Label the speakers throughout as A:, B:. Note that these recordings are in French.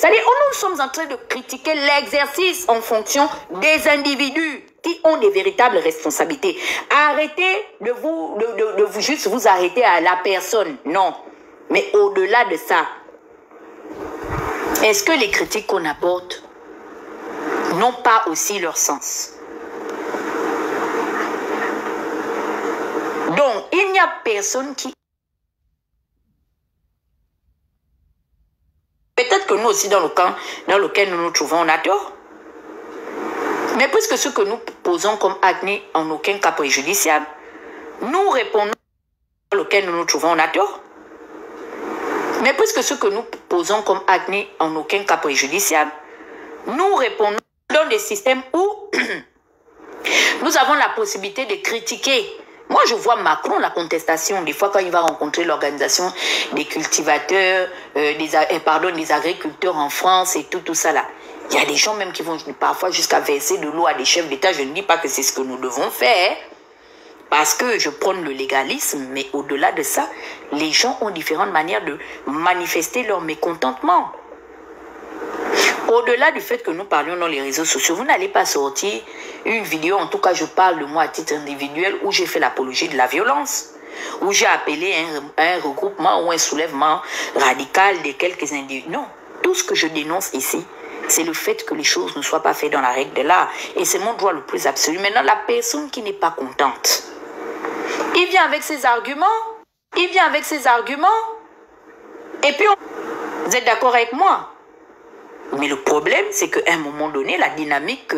A: C'est-à-dire, nous sommes en train de critiquer l'exercice en fonction des individus qui ont des véritables responsabilités. Arrêtez de vous juste vous arrêter à la personne. Non. Mais au-delà de ça, est-ce que les critiques qu'on apporte n'ont pas aussi leur sens? Donc, il n'y a personne qui... Peut-être que nous aussi, dans le camp dans lequel nous nous trouvons, on a tort. Mais puisque ce que nous posons comme acte n'est en aucun cas préjudiciable, nous répondons dans lequel nous nous trouvons, on a tort. Mais puisque ce que nous posons comme acte n'est en aucun cas préjudiciable, nous répondons dans des systèmes où nous avons la possibilité de critiquer. Moi, je vois Macron, la contestation, des fois quand il va rencontrer l'organisation des cultivateurs, des agriculteurs en France et tout ça là. Il y a des gens même qui vont parfois jusqu'à verser de l'eau à des chefs d'État. Je ne dis pas que c'est ce que nous devons faire, parce que je prône le légalisme, mais au-delà de ça, les gens ont différentes manières de manifester leur mécontentement. Au-delà du fait que nous parlions dans les réseaux sociaux, vous n'allez pas sortir une vidéo, en tout cas je parle de moi à titre individuel, où j'ai fait l'apologie de la violence, où j'ai appelé un regroupement ou un soulèvement radical de quelques individus. Non, tout ce que je dénonce ici, c'est le fait que les choses ne soient pas faites dans la règle de l'art. Et c'est mon droit le plus absolu. Maintenant, la personne qui n'est pas contente, il vient avec ses arguments, et puis vous êtes d'accord avec moi? Mais le problème, c'est qu'à un moment donné, la dynamique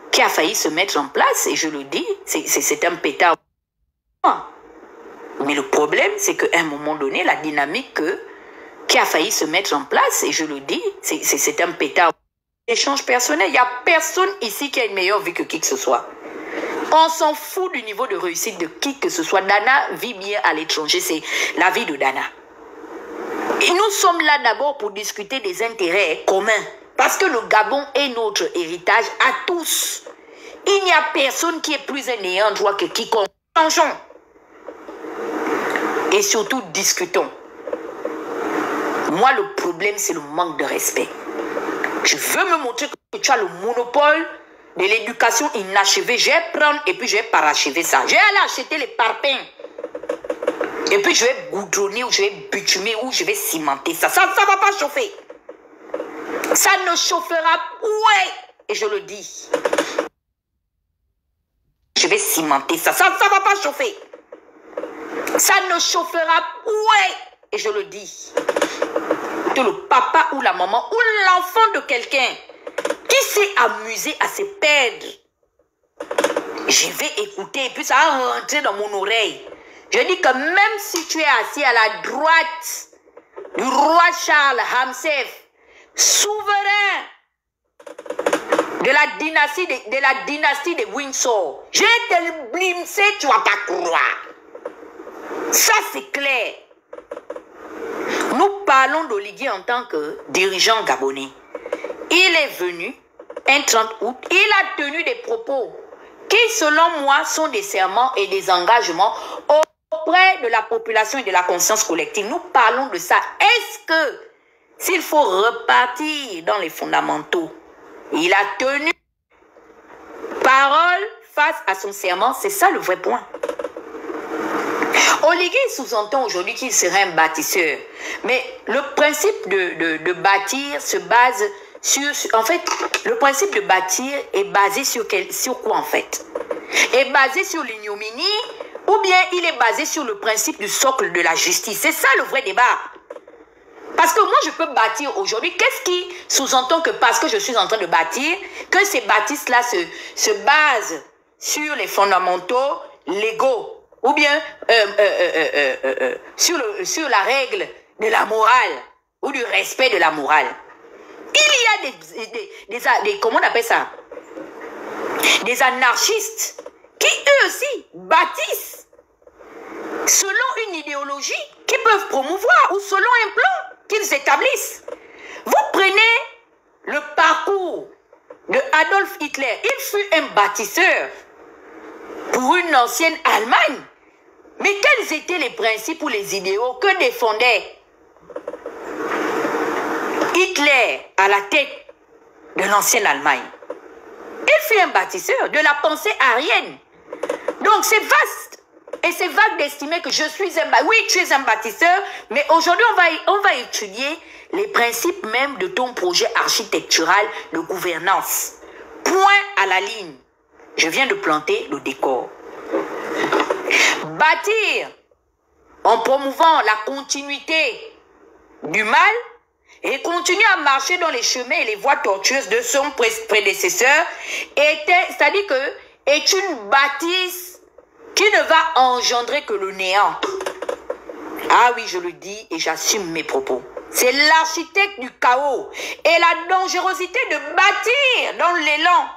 A: qui a failli se mettre en place, et je le dis, c'est un pétard. Mais le problème, c'est qu'à un moment donné, la dynamique qui a failli se mettre en place, et je le dis, c'est un pétard. Échange personnel, il n'y a personne ici qui a une meilleure vie que qui que ce soit. On s'en fout du niveau de réussite de qui que ce soit. Dana vit bien à l'étranger, c'est la vie de Dana. Et nous sommes là d'abord pour discuter des intérêts communs. Parce que le Gabon est notre héritage à tous. Il n'y a personne qui est plus un ayant droit que quiconque. Changeons. Et surtout, discutons. Moi, le problème, c'est le manque de respect. Je veux me montrer que tu as le monopole de l'éducation inachevée. Je vais prendre et puis je vais parachever ça. Je vais aller acheter les parpaings. Et puis je vais goudronner ou je vais bitumer ou je vais cimenter ça. Ça ne va pas chauffer. Ça ne chauffera point. Et je le dis. Je vais cimenter ça. Ça ne va pas chauffer. Ça ne chauffera point. Et je le dis. Que le papa ou la maman ou l'enfant de quelqu'un qui s'est amusé à se perdre, je vais écouter et puis ça va rentrer dans mon oreille. Je dis que même si tu es assis à la droite du roi Charles Hamsef, souverain de la dynastie de Windsor, je vais te le blimser, tu vas pas croire. Ça c'est clair. Nous parlons d'Oligui en tant que dirigeant gabonais. Il est venu un 30 août, il a tenu des propos qui, selon moi, sont des serments et des engagements auprès de la population et de la conscience collective. Nous parlons de ça. Est-ce que, s'il faut repartir dans les fondamentaux, il a tenu parole face à son serment? C'est ça le vrai point. Oligui sous-entend aujourd'hui qu'il serait un bâtisseur. Mais le principe de bâtir se base sur... En fait, le principe de bâtir est basé sur quoi en fait? Est basé sur l'ignominie ou bien il est basé sur le principe du socle de la justice? C'est ça le vrai débat. Parce que moi, je peux bâtir aujourd'hui. Qu'est-ce qui sous-entend que parce que je suis en train de bâtir, que ces bâtisses-là se basent sur les fondamentaux légaux? Ou bien sur la règle de la morale ou du respect de la morale. Il y a comment on appelle ça? Des anarchistes qui eux aussi bâtissent selon une idéologie qu'ils peuvent promouvoir ou selon un plan qu'ils établissent. Vous prenez le parcours de Adolf Hitler. Il fut un bâtisseur pour une ancienne Allemagne. Mais quels étaient les principes ou les idéaux que défendait Hitler à la tête de l'ancienne Allemagne. Il fut un bâtisseur de la pensée aryenne. Donc c'est vaste. Et c'est vague d'estimer que je suis un bâtisseur. Oui, tu es un bâtisseur, mais aujourd'hui on va étudier les principes même de ton projet architectural de gouvernance. Point à la ligne. Je viens de planter le décor. Bâtir en promouvant la continuité du mal et continuer à marcher dans les chemins et les voies tortueuses de son prédécesseur, c'est-à-dire que est une bâtisse qui ne va engendrer que le néant. Ah oui, je le dis et j'assume mes propos. C'est l'architecte du chaos et la dangerosité de bâtir dans l'élan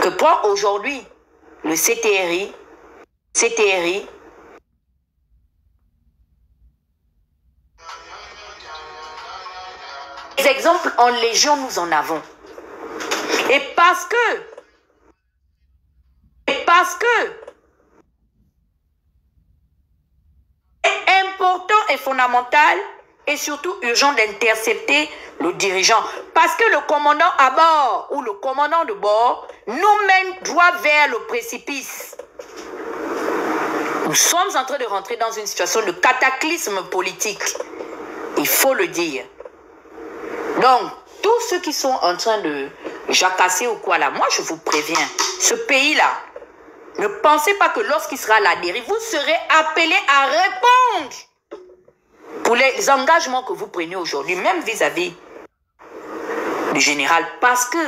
A: que prend aujourd'hui le CTRI. Des exemples en légion, nous en avons. Et parce que c'est important et fondamental et surtout urgent d'intercepter le dirigeant. Parce que le commandant à bord ou le commandant de bord nous mène droit vers le précipice. Nous sommes en train de rentrer dans une situation de cataclysme politique. Il faut le dire. Donc, tous ceux qui sont en train de jacasser ou quoi là, moi je vous préviens, ce pays-là, ne pensez pas que lorsqu'il sera à la dérive, vous serez appelés à répondre pour les engagements que vous prenez aujourd'hui, même vis-à-vis du général, parce que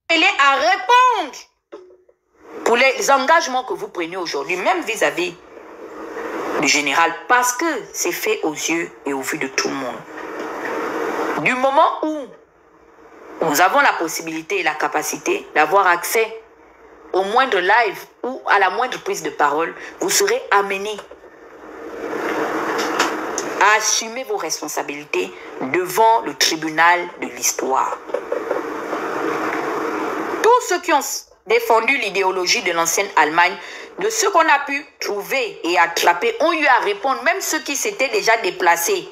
A: appelés à répondre pour les engagements que vous prenez aujourd'hui, même vis-à-vis du général, parce que c'est fait aux yeux et au vu de tout le monde. Du moment où nous avons la possibilité et la capacité d'avoir accès au moindre live ou à la moindre prise de parole, vous serez amenés à assumer vos responsabilités devant le tribunal de l'histoire. Tous ceux qui ont défendu l'idéologie de l'ancienne Allemagne, de ce qu'on a pu trouver et attraper, ont eu à répondre, même ceux qui s'étaient déjà déplacés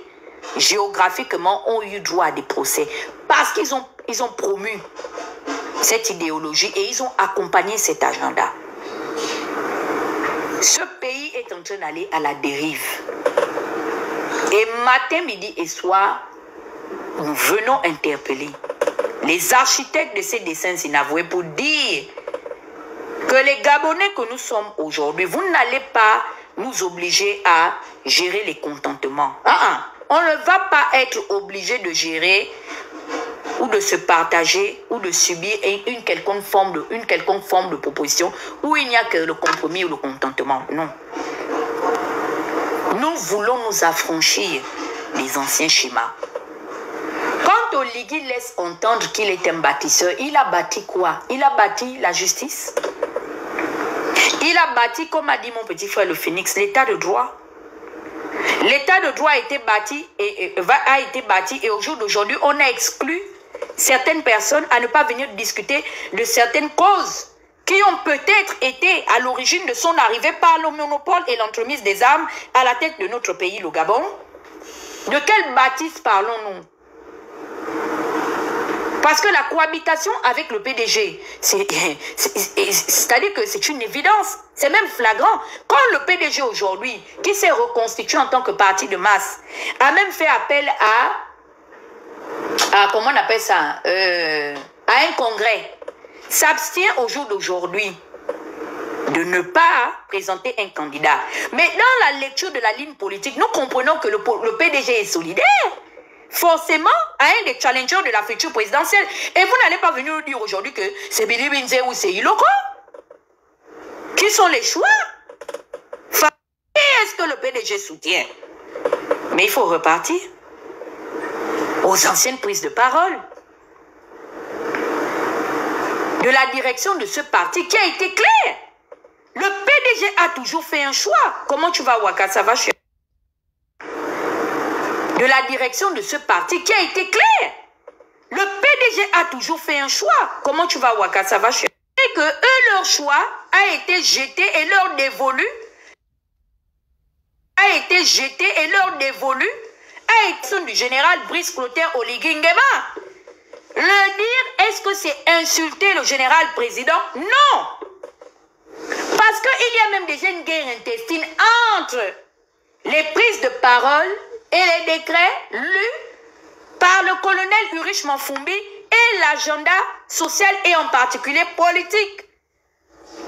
A: géographiquement ont eu droit à des procès parce qu'ils ont promu cette idéologie et ils ont accompagné cet agenda. Ce pays est en train d'aller à la dérive. Et matin, midi et soir, nous venons interpeller les architectes de ces dessins inavoués pour dire que les Gabonais que nous sommes aujourd'hui, vous n'allez pas nous obliger à gérer les contentements. On ne va pas être obligé de gérer ou de se partager ou de subir une quelconque forme de proposition où il n'y a que le compromis ou le contentement. Non. Nous voulons nous affranchir des anciens schémas. Quand Oligui laisse entendre qu'il est un bâtisseur, il a bâti quoi? Il a bâti la justice. Il a bâti, comme a dit mon petit frère le Phénix, l'état de droit. L'état de droit a été bâti et au jour d'aujourd'hui, on a exclu certaines personnes à ne pas venir discuter de certaines causes qui ont peut-être été à l'origine de son arrivée par le monopole et l'entremise des armes à la tête de notre pays, le Gabon. De quelle bâtisse parlons-nous? Parce que la cohabitation avec le PDG, c'est-à-dire que c'est une évidence, c'est même flagrant. Quand le PDG aujourd'hui, qui s'est reconstitué en tant que parti de masse, a même fait appel à comment on appelle ça, à un congrès, s'abstient au jour d'aujourd'hui de ne pas présenter un candidat. Mais dans la lecture de la ligne politique, nous comprenons que le PDG est solidaire. Forcément à un des challengers de la future présidentielle. Et vous n'allez pas venir nous dire aujourd'hui que c'est Billy Binze ou c'est Iloko. Qui sont les choix? Est-ce que le PDG soutient? Mais il faut repartir aux anciennes prises de parole de la direction de ce parti qui a été claire. Le PDG a toujours fait un choix. Comment tu vas à Ouaga-Sava? De la direction de ce parti qui a été clair. Le PDG a toujours fait un choix. Comment tu vas à Ouaga-Sava? Et que eux, leur choix a été jeté et leur dévolu a été du général Brice Clotaire Oligui Nguema. Le dire, est-ce que c'est insulter le général président? Non. Parce qu'il y a même déjà une guerre intestine entre les prises de parole et les décrets lus par le colonel Ulrich Mafumbi et l'agenda social et en particulier politique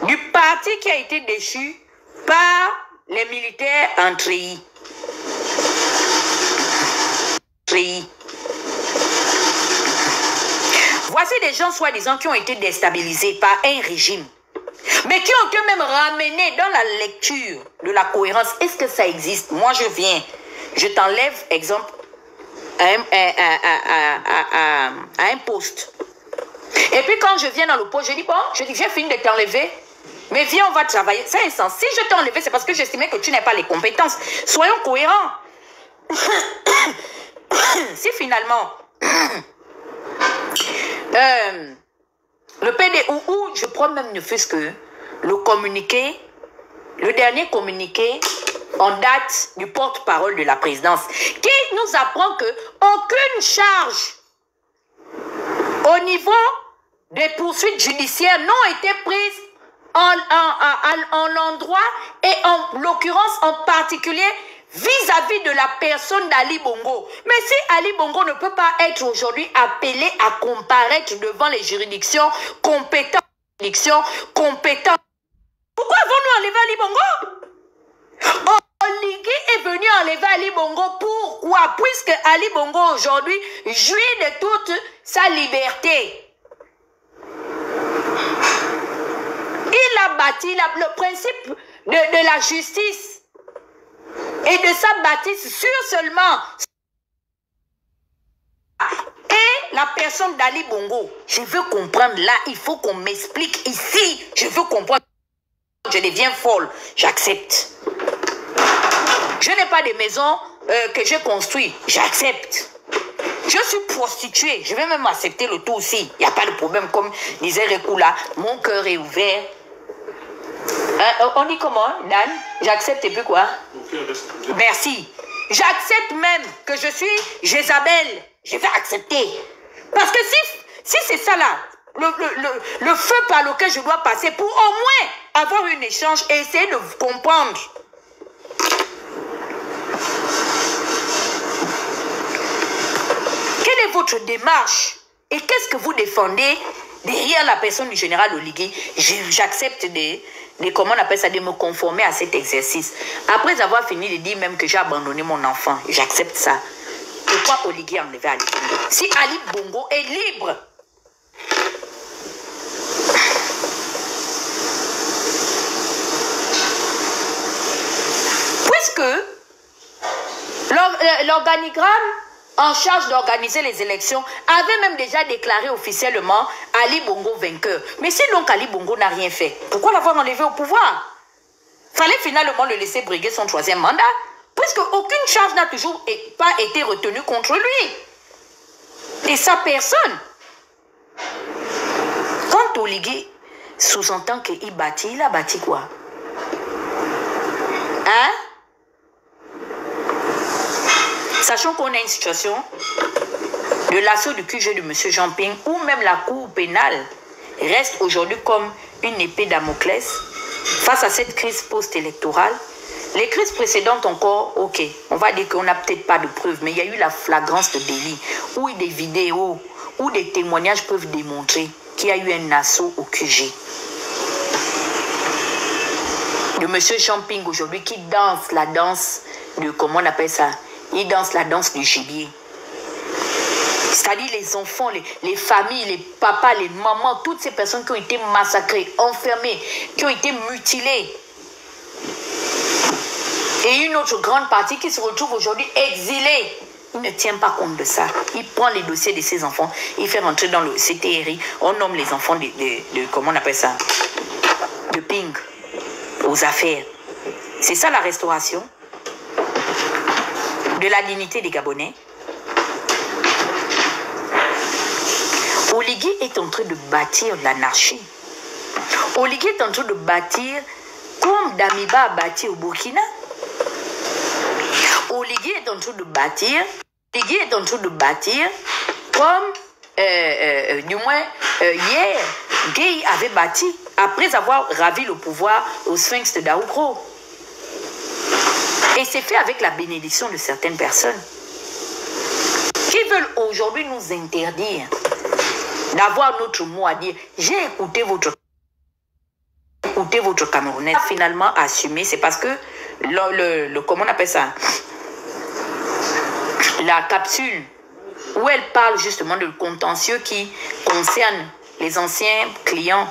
A: du parti qui a été déchu par les militaires en treillis. Voici des gens soi-disant qui ont été déstabilisés par un régime, mais qui ont quand même ramené dans la lecture de la cohérence. Est-ce que ça existe? Moi, je viens, je t'enlève, exemple, à un poste. Et puis quand je viens dans le poste, je dis, bon, j'ai fini de t'enlever, mais viens, on va travailler. C'est un sens. Si je t'ai enlevé, c'est parce que j'estimais que tu n'as pas les compétences. Soyons cohérents. Si finalement, le PDU, je prends même ne fût-ce que le communiqué, le dernier communiqué en date du porte-parole de la présidence, qui nous apprend que aucune charge au niveau des poursuites judiciaires n'ont été prises en l'endroit et en l'occurrence en particulier vis-à-vis de la personne d'Ali Bongo. Mais si Ali Bongo ne peut pas être aujourd'hui appelé à comparaître devant les juridictions compétentes, pourquoi avons-nous enlevé Ali Bongo? Oligui est venu enlever Ali Bongo. Pourquoi? Puisque Ali Bongo aujourd'hui jouit de toute sa liberté. Il a bâti le principe de la justice et de sa bâtisse sur seulement et la personne d'Ali Bongo. Je veux comprendre là, il faut qu'on m'explique ici. Je veux comprendre. Je deviens folle, j'accepte. Je n'ai pas de maison que j'ai construite, j'accepte. Je suis prostituée, je vais même accepter le tout aussi. Il n'y a pas de problème, comme disait Rekula, mon cœur est ouvert. On dit comment, Dan? J'accepte et puis quoi? Merci. J'accepte même que je suis Jézabel. Je vais accepter. Parce que si c'est ça là, le feu par lequel je dois passer pour au moins avoir un échange et essayer de comprendre. Quelle est votre démarche? Et qu'est-ce que vous défendez derrière la personne du général Oligui? J'accepte comment on appelle ça, de me conformer à cet exercice. Après avoir fini de dire même que j'ai abandonné mon enfant, j'accepte ça. Pourquoi Oligui a enlevé Ali Bongo? Si Ali Bongo est libre, puisque l'organigramme en charge d'organiser les élections avait même déjà déclaré officiellement Ali Bongo vainqueur. Mais si donc Ali Bongo n'a rien fait, pourquoi l'avoir enlevé au pouvoir? Fallait finalement le laisser briguer son 3e mandat, puisque aucune charge n'a toujours pas été retenue contre lui. Et sa personne. Quand Oligui sous-entend qu'il bâtit, il a bâti quoi? Hein? Sachant qu'on a une situation de l'assaut du QG de M. Jean-Ping, où même la Cour pénale reste aujourd'hui comme une épée Damoclès face à cette crise post-électorale. Les crises précédentes encore, ok, on va dire qu'on n'a peut-être pas de preuves, mais il y a eu la flagrance de délit, où des vidéos, où des témoignages peuvent démontrer qu'il y a eu un assaut au QG. De M. Jean-Ping aujourd'hui qui danse la danse de, comment on appelle ça? Il danse la danse du gibier. C'est-à-dire les enfants, les familles, les papas, les mamans, toutes ces personnes qui ont été massacrées, enfermées, qui ont été mutilées. Et une autre grande partie qui se retrouve aujourd'hui exilée. Il ne tient pas compte de ça. Il prend les dossiers de ses enfants, il fait rentrer dans le CTRI. On nomme les enfants de comment on appelle ça? De Ping aux affaires. C'est ça la restauration de la dignité des Gabonais. Oligui est en train de bâtir l'anarchie. Oligui est en train de bâtir comme Damiba a bâti au Burkina. Oligui est en train de bâtir, comme, du moins, hier, Gueye avait bâti, après avoir ravi le pouvoir au Sphinx de Daoukro. Et c'est fait avec la bénédiction de certaines personnes qui veulent aujourd'hui nous interdire d'avoir notre mot à dire. J'ai écouté votre Camerounais finalement assumé, c'est parce que comment on appelle ça, la capsule où elle parle justement de contentieux qui concerne les anciens clients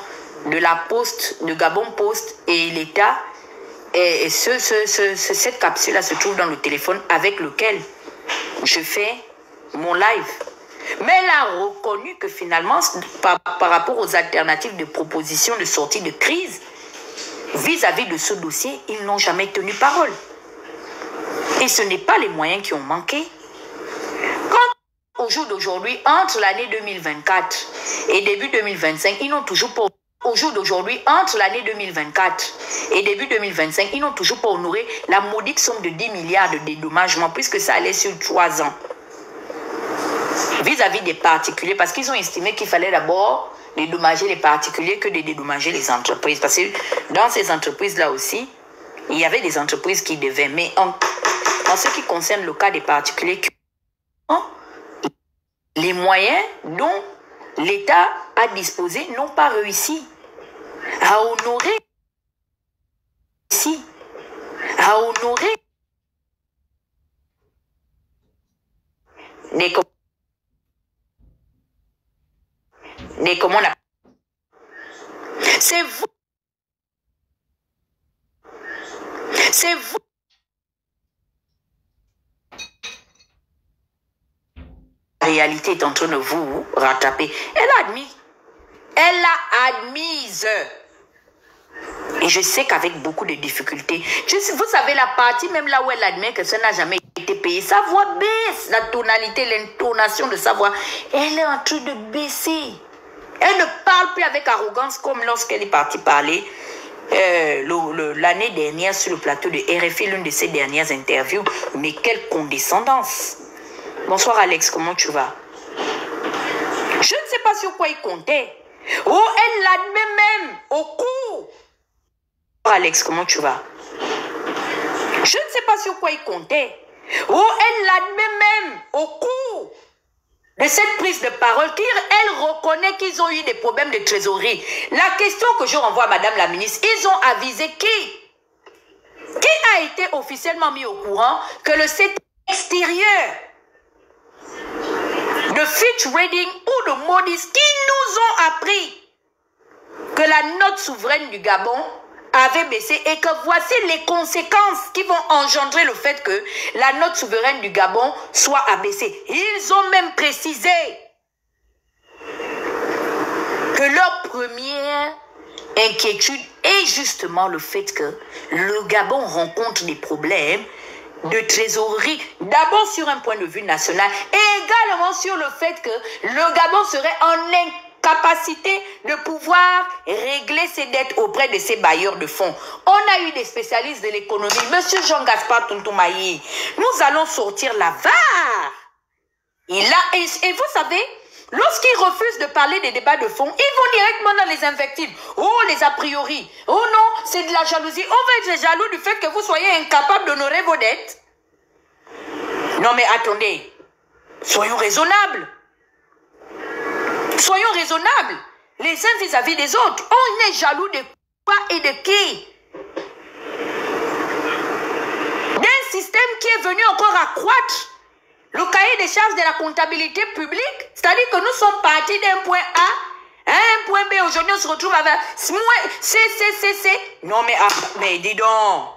A: de la Poste, de Gabon Poste et l'État. Et cette capsule-là se trouve dans le téléphone avec lequel je fais mon live. Mais elle a reconnu que finalement, par rapport aux alternatives de propositions de sortie de crise, vis-à-vis de ce dossier, ils n'ont jamais tenu parole. Et ce n'est pas les moyens qui ont manqué. Quand au jour d'aujourd'hui, entre l'année 2024 et début 2025, ils n'ont toujours pas... Au jour d'aujourd'hui, entre l'année 2024 et début 2025, ils n'ont toujours pas honoré la modique somme de 10 milliards de dédommagement, puisque ça allait sur 3 ans. Vis-à-vis des particuliers, parce qu'ils ont estimé qu'il fallait d'abord dédommager les particuliers que de dédommager les entreprises. Parce que dans ces entreprises-là aussi, il y avait des entreprises qui devaient. Mais en ce qui concerne le cas des particuliers, les moyens dont l'État a disposé n'ont pas réussi à honorer comment on appelle. C'est vous. La réalité est en train de vous rattraper. Elle a admise. Et je sais qu'avec beaucoup de difficultés, vous savez, la partie même là où elle admet que ça n'a jamais été payé, sa voix baisse, la tonalité, l'intonation de sa voix, elle est en train de baisser. Elle ne parle plus avec arrogance comme lorsqu'elle est partie parler l'année dernière sur le plateau de RFI, l'une de ses dernières interviews. Mais quelle condescendance. Bonsoir Alex, comment tu vas? Je ne sais pas sur quoi il comptait. Oh, elle l'admet même au cours. Alex, comment tu vas? Je ne sais pas sur quoi il comptait. Oh, elle l'admet même au cours de cette prise de parole, elle reconnaît qu'ils ont eu des problèmes de trésorerie. La question que je renvoie à Madame la ministre, ils ont avisé qui a été officiellement mis au courant que le secteur extérieur de Fitch Ratings ou de Moody's qui nous ont appris que la note souveraine du Gabon avait baissé et que voici les conséquences qui vont engendrer le fait que la note souveraine du Gabon soit abaissée. Ils ont même précisé que leur première inquiétude est justement le fait que le Gabon rencontre des problèmes de trésorerie, d'abord sur un point de vue national et également sur le fait que le Gabon serait en incapacité de pouvoir régler ses dettes auprès de ses bailleurs de fonds. On a eu des spécialistes de l'économie, Monsieur Jean-Gaspard Tontoumaï, nous allons sortir la VAR. Et vous savez, lorsqu'ils refusent de parler des débats de fonds, ils vont directement dans les invectives. Oh, les a priori. Oh non, c'est de la jalousie. On va être jaloux du fait que vous soyez incapable d'honorer vos dettes. Non mais attendez, soyons raisonnables. Soyons raisonnables, les uns vis-à-vis des autres. On est jaloux de quoi et de qui? D'un système qui est venu encore accroître le cahier des charges de la comptabilité publique. C'est-à-dire que nous sommes partis d'un point A à un point B. Aujourd'hui, on se retrouve avec C. Non mais dis donc.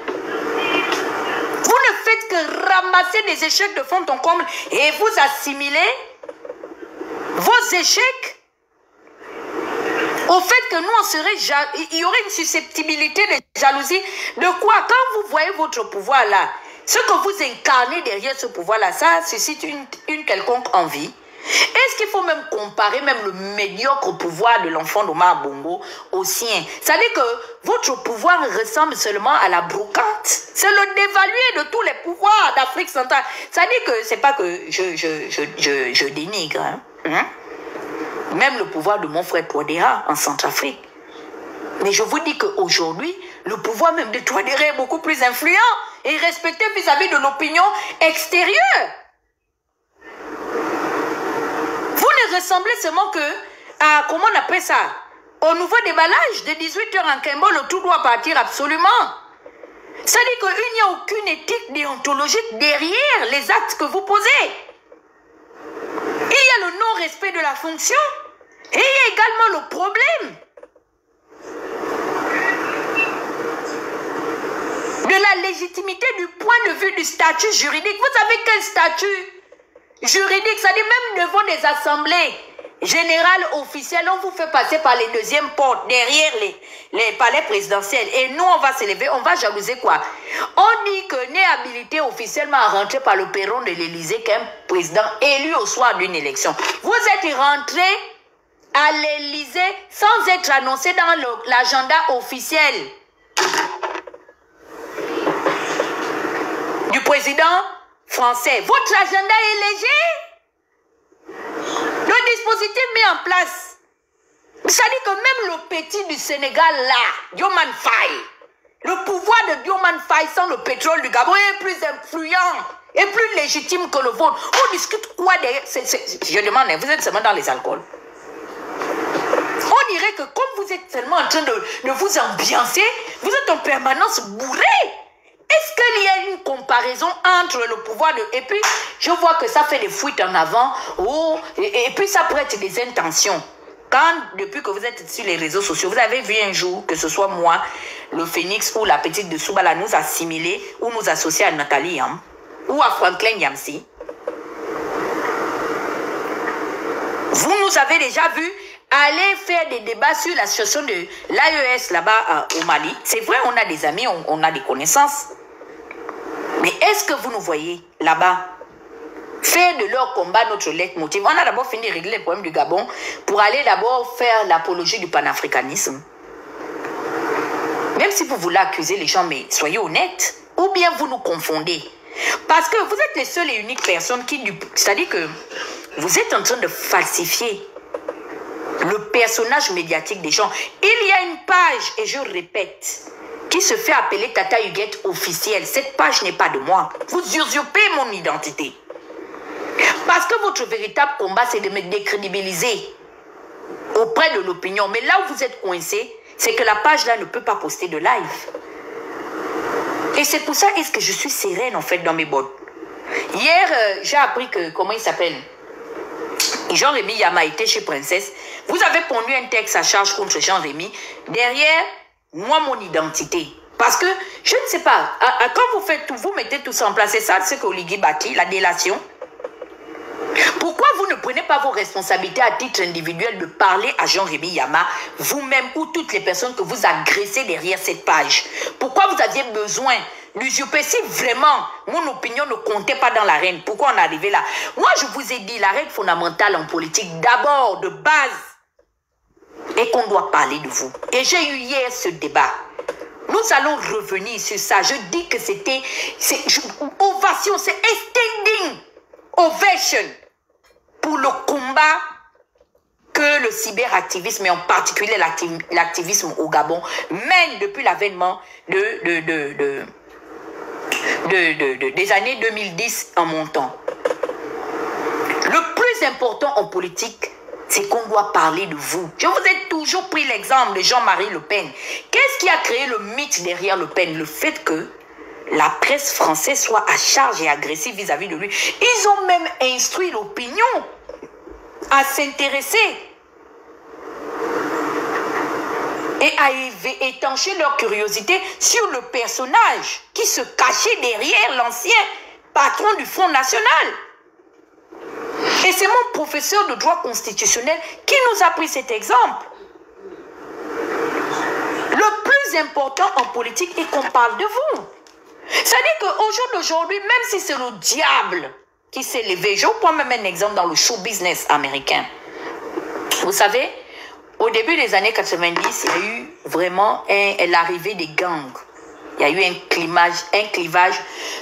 A: Vous ne faites que ramasser des échecs de fond en comble et vous assimilez vos échecs au fait que nous, il y aurait une susceptibilité de jalousie. De quoi? Quand vous voyez votre pouvoir là, ce que vous incarnez derrière ce pouvoir là, ça suscite une quelconque envie. Est-ce qu'il faut même comparer même le médiocre pouvoir de l'enfant d'Omar Bongo au sien? C'est-à-dire que votre pouvoir ressemble seulement à la brocante. C'est le dévalué de tous les pouvoirs d'Afrique centrale. C'est-à-dire que c'est pas que je dénigre. Même le pouvoir de mon frère Touadéra en Centrafrique. Mais je vous dis qu'aujourd'hui, le pouvoir même de Touadéra est beaucoup plus influent et respecté vis-à-vis de l'opinion extérieure. Vous ne ressemblez seulement que à, comment on appelle ça, au nouveau déballage de 18h en Kembo, le tout doit partir absolument. Ça dit qu'il n'y a aucune éthique déontologique derrière les actes que vous posez. Il y a le non-respect de la fonction et il y a également le problème de la légitimité du point de vue du statut juridique. Vous avez quel statut juridique? Ça dit même devant des assemblées générales officielles, on vous fait passer par les deuxièmes portes, derrière les palais présidentiels. Et nous, on va s'élever, on va jalouser quoi? On dit que n'est habilité officiellement à rentrer par le perron de l'Élysée qu'un président élu au soir d'une élection. Vous êtes rentré à l'Élysée sans être annoncé dans l'agenda officiel du président français. Votre agenda est léger. Le dispositif mis en place. Ça dit que même le petit du Sénégal là, Diomaye Faye, le pouvoir de Diomaye Faye sans le pétrole du Gabon est plus influent et plus légitime que le vôtre. On discute quoi derrière? Je demande, vous êtes seulement dans les alcools. On dirait que comme vous êtes seulement en train de vous ambiancer, vous êtes en permanence bourré. Est-ce qu'il y a une comparaison entre le pouvoir de... Et puis, je vois que ça fait des fuites en avant. Oh, et puis, ça prête des intentions. Quand, depuis que vous êtes sur les réseaux sociaux, vous avez vu un jour, que ce soit moi, le Phénix ou la petite de Soubala, nous assimiler ou nous associer à Nathalie Yam ou à Franklin Yamsi. Vous nous avez déjà vu aller faire des débats sur la situation de l'AES là-bas au Mali. C'est vrai, on a des amis, on a des connaissances. Mais est-ce que vous nous voyez là-bas faire de leur combat notre leitmotiv? On a d'abord fini de régler les problèmes du Gabon pour aller d'abord faire l'apologie du panafricanisme. Même si vous voulez accuser les gens, mais soyez honnêtes. Ou bien vous nous confondez. Parce que vous êtes les seules et uniques personnes qui... C'est-à-dire que vous êtes en train de falsifier le personnage médiatique des gens. Il y a une page, et je répète, qui se fait appeler Tata Huguette officielle. Cette page n'est pas de moi. Vous usurpez mon identité. Parce que votre véritable combat, c'est de me décrédibiliser auprès de l'opinion. Mais là où vous êtes coincé, c'est que la page-là ne peut pas poster de live. Et c'est pour ça est-ce que je suis sereine en fait dans mes bottes. Hier, j'ai appris que, comment il s'appelle, Jean-Rémy Yama était chez Princesse. Vous avez pondu un texte à charge contre Jean-Rémy. Derrière, moi, mon identité. Parce que, je ne sais pas, quand vous faites tout, vous mettez tout ça en place. C'est ça ce que Oligui bâtit, la délation. Pourquoi vous ne prenez pas vos responsabilités à titre individuel de parler à Jean-Rémy Yama, vous-même ou toutes les personnes que vous agressez derrière cette page? Pourquoi vous aviez besoin d'usurper? Si vraiment mon opinion ne comptait pas dans l'arène, pourquoi on est arrivé là? Moi, je vous ai dit, la règle fondamentale en politique, d'abord, de base, est qu'on doit parler de vous. Et j'ai eu hier ce débat. Nous allons revenir sur ça. Je dis que c'était ovation, c'est standing ovation pour le combat que le cyberactivisme et en particulier l'activisme au Gabon mène depuis l'avènement des années 2010 en montant. Le plus important en politique, c'est qu'on doit parler de vous. Je vous ai toujours pris l'exemple de Jean-Marie Le Pen. Qu'est-ce qui a créé le mythe derrière Le Pen? Le fait que la presse française soit à charge et agressive vis-à-vis de lui. Ils ont même instruit l'opinion à s'intéresser et à étancher leur curiosité sur le personnage qui se cachait derrière l'ancien patron du Front National. Et c'est mon professeur de droit constitutionnel qui nous a pris cet exemple. Le plus important en politique est qu'on parle de vous. C'est-à-dire qu'au jour d'aujourd'hui, même si c'est le diable qui s'est levé. Je vous prends même un exemple dans le show business américain. Vous savez, au début des années 90, il y a eu vraiment l'arrivée des gangs. Il y a eu un clivage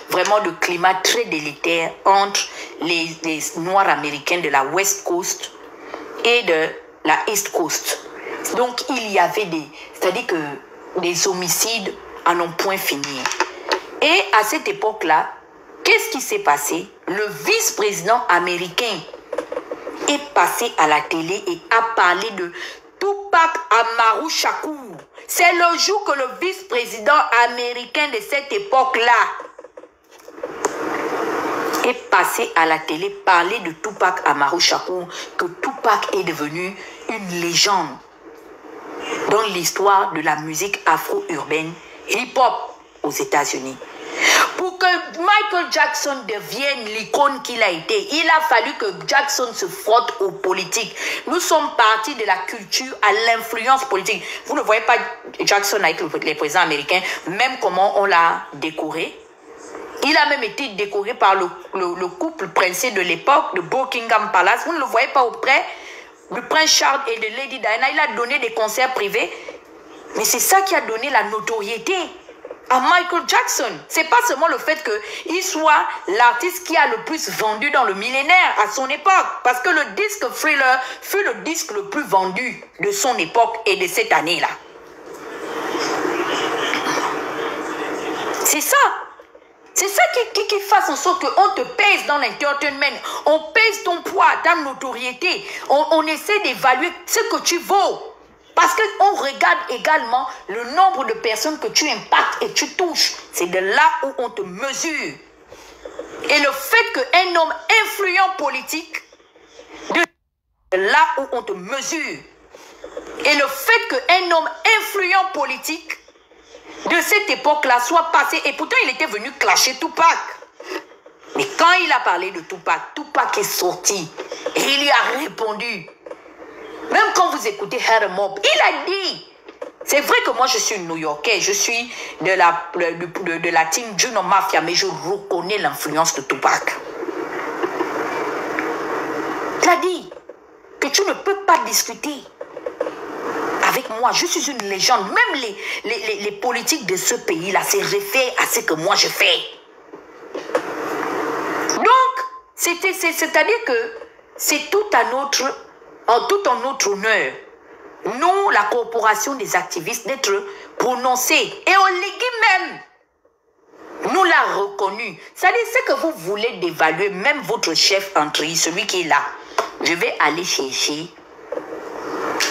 A: vraiment de climat très délétère entre les Noirs américains de la West Coast et de la East Coast. Donc, il y avait c'est-à-dire que des homicides à non point finir. Et à cette époque-là, qu'est-ce qui s'est passé? Le vice-président américain est passé à la télé et a parlé de Tupac Amaru Shakur. C'est le jour que le vice-président américain de cette époque-là est passé à la télé parler de Tupac Amaru Shakur, que Tupac est devenu une légende dans l'histoire de la musique afro-urbaine hip-hop aux États-Unis. Pour que Michael Jackson devienne l'icône qu'il a été, il a fallu que Jackson se frotte aux politiques. Nous sommes partis de la culture à l'influence politique. Vous ne voyez pas Jackson avec les présidents américains, même comment on l'a décoré. Il a même été décoré par le couple princier de l'époque, de Buckingham Palace. Vous ne le voyez pas auprès du prince Charles et de Lady Diana. Il a donné des concerts privés. Mais c'est ça qui a donné la notoriété à Michael Jackson. C'est pas seulement le fait qu'il soit l'artiste qui a le plus vendu dans le millénaire à son époque. Parce que le disque Thriller fut le disque le plus vendu de son époque et de cette année-là. C'est ça. C'est ça qui fasse en sorte qu'on te pèse dans l'entertainment. On pèse ton poids, ta notoriété. On essaie d'évaluer ce que tu vaux. Parce qu'on regarde également le nombre de personnes que tu impactes et tu touches. C'est de là où on te mesure. Et le fait qu'un homme influent politique, de là où on te mesure. Et le fait qu'un homme influent politique, de cette époque-là, soit passé. Et pourtant, il était venu clasher Tupac. Mais quand il a parlé de Tupac, Tupac est sorti. Et il lui a répondu. Même quand vous écoutez Head Mob, il a dit, c'est vrai que moi je suis New-Yorkais, je suis de la team Juno Mafia, mais je reconnais l'influence de Tupac. Il a dit que tu ne peux pas discuter avec moi, je suis une légende. Même les politiques de ce pays-là se réfèrent à ce que moi je fais. Donc, c'est-à-dire que c'est tout en notre honneur, nous, la corporation des activistes, d'être prononcés. Et Oligui même nous l'a reconnu. C'est-à-dire ce que vous voulez dévaluer, même votre chef Antri, celui qui est là. Je vais aller chercher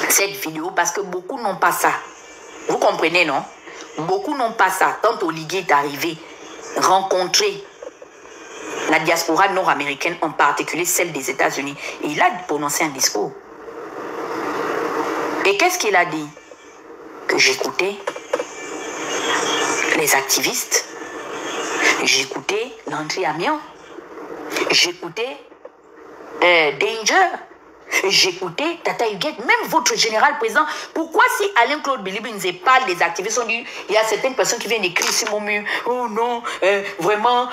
A: cette vidéo parce que beaucoup n'ont pas ça. Vous comprenez, non? Beaucoup n'ont pas ça. Quand Oligui est arrivé, rencontrer la diaspora nord-américaine, en particulier celle des États-Unis, et il a prononcé un discours. Et qu'est-ce qu'il a dit? Que j'écoutais les activistes, j'écoutais Landry Amiens, j'écoutais Danger, j'écoutais Tata Huguette, même votre général président. Pourquoi si Alain-Claude Bilibinze parle des activistes, on dit, il y a certaines personnes qui viennent écrire sur mon mur, oh non, vraiment,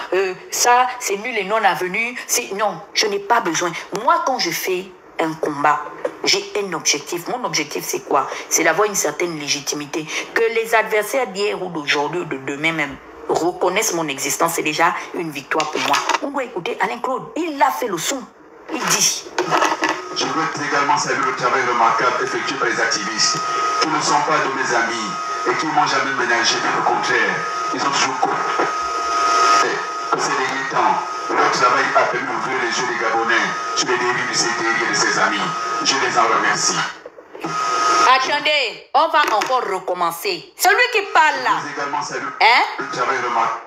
A: ça, c'est nul et non avenu. Non, je n'ai pas besoin. Moi, quand je fais un combat, j'ai un objectif. Mon objectif, c'est quoi? C'est d'avoir une certaine légitimité. Que les adversaires d'hier ou d'aujourd'hui ou de demain même reconnaissent mon existence, c'est déjà une victoire pour moi. On doit écouter Alain-Claude. Il a fait le son. Il dit...
B: Je veux également saluer le travail remarquable effectué par les activistes qui ne sont pas de mes amis et qui ne m'ont jamais ménagé, mais au contraire, ils ont toujours compris que ces derniers temps, leur travail a permis d'ouvrir les yeux des Gabonais sur les dérives de ces dérives et de ses amis. Je les en remercie.
A: Attendez, on va encore recommencer. Celui qui parle là,
B: Je veux également saluer le travail remarquable.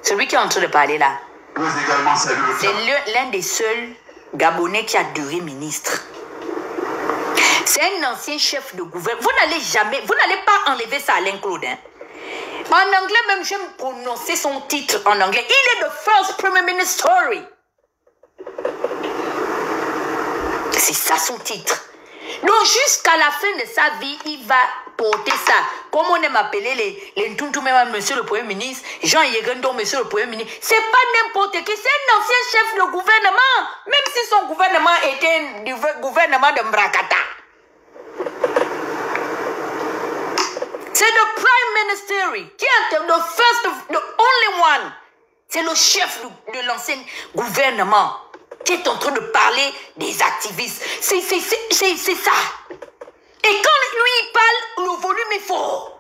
A: Celui qui est en train de parler là,
B: Je veux également saluer le travail.
A: c'est l'un des seuls Gabonais qui a duré ministre. C'est un ancien chef de gouvernement. Vous n'allez pas enlever ça à Alain-Claude. Hein? En anglais même, j'aime prononcer son titre en anglais. Il est the first Prime Minister. C'est ça son titre. Donc jusqu'à la fin de sa vie, il va porter ça. Comme on aime appeler les Ntuntumema, monsieur le Premier ministre, Jean Yegendo, monsieur le Premier ministre. C'est pas n'importe qui, c'est un ancien chef de gouvernement. Même si son gouvernement était un gouvernement de Mbrakata. C'est le Prime Ministry qui est the only one. C'est le chef de l'ancien gouvernement qui est en train de parler des activistes. C'est ça. Et quand lui il parle, le volume est fort.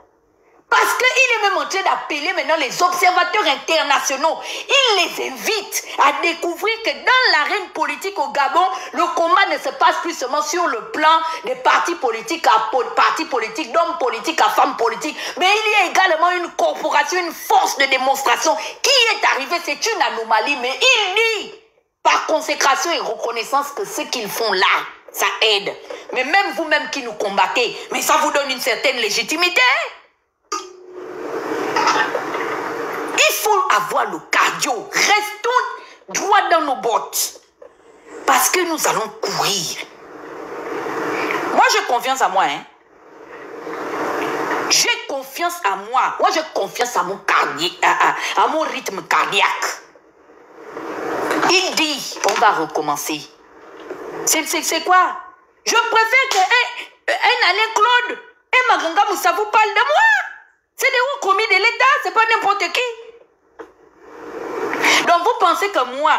A: Parce qu'il est même en train d'appeler maintenant les observateurs internationaux. Il les invite à découvrir que dans l'arène politique au Gabon, le combat ne se passe plus seulement sur le plan des partis politiques à partis politiques, d'hommes politiques à femmes politiques, mais il y a également une corporation, une force de démonstration qui est arrivée. C'est une anomalie, mais il dit par consécration et reconnaissance que ce qu'ils font là, ça aide. Mais même vous-même qui nous combattez, mais ça vous donne une certaine légitimité. Il faut avoir le cardio. Restons droit dans nos bottes. Parce que nous allons courir. Moi, j'ai confiance en moi. Hein. J'ai confiance en moi. Moi, j'ai confiance à mon à mon rythme cardiaque. Il dit, on va recommencer. C'est quoi? Je préfère qu'un Alain Claude et Maganga Moussa vous parlent de moi. C'est des hauts commis de l'État, c'est pas n'importe qui. Donc vous pensez que moi,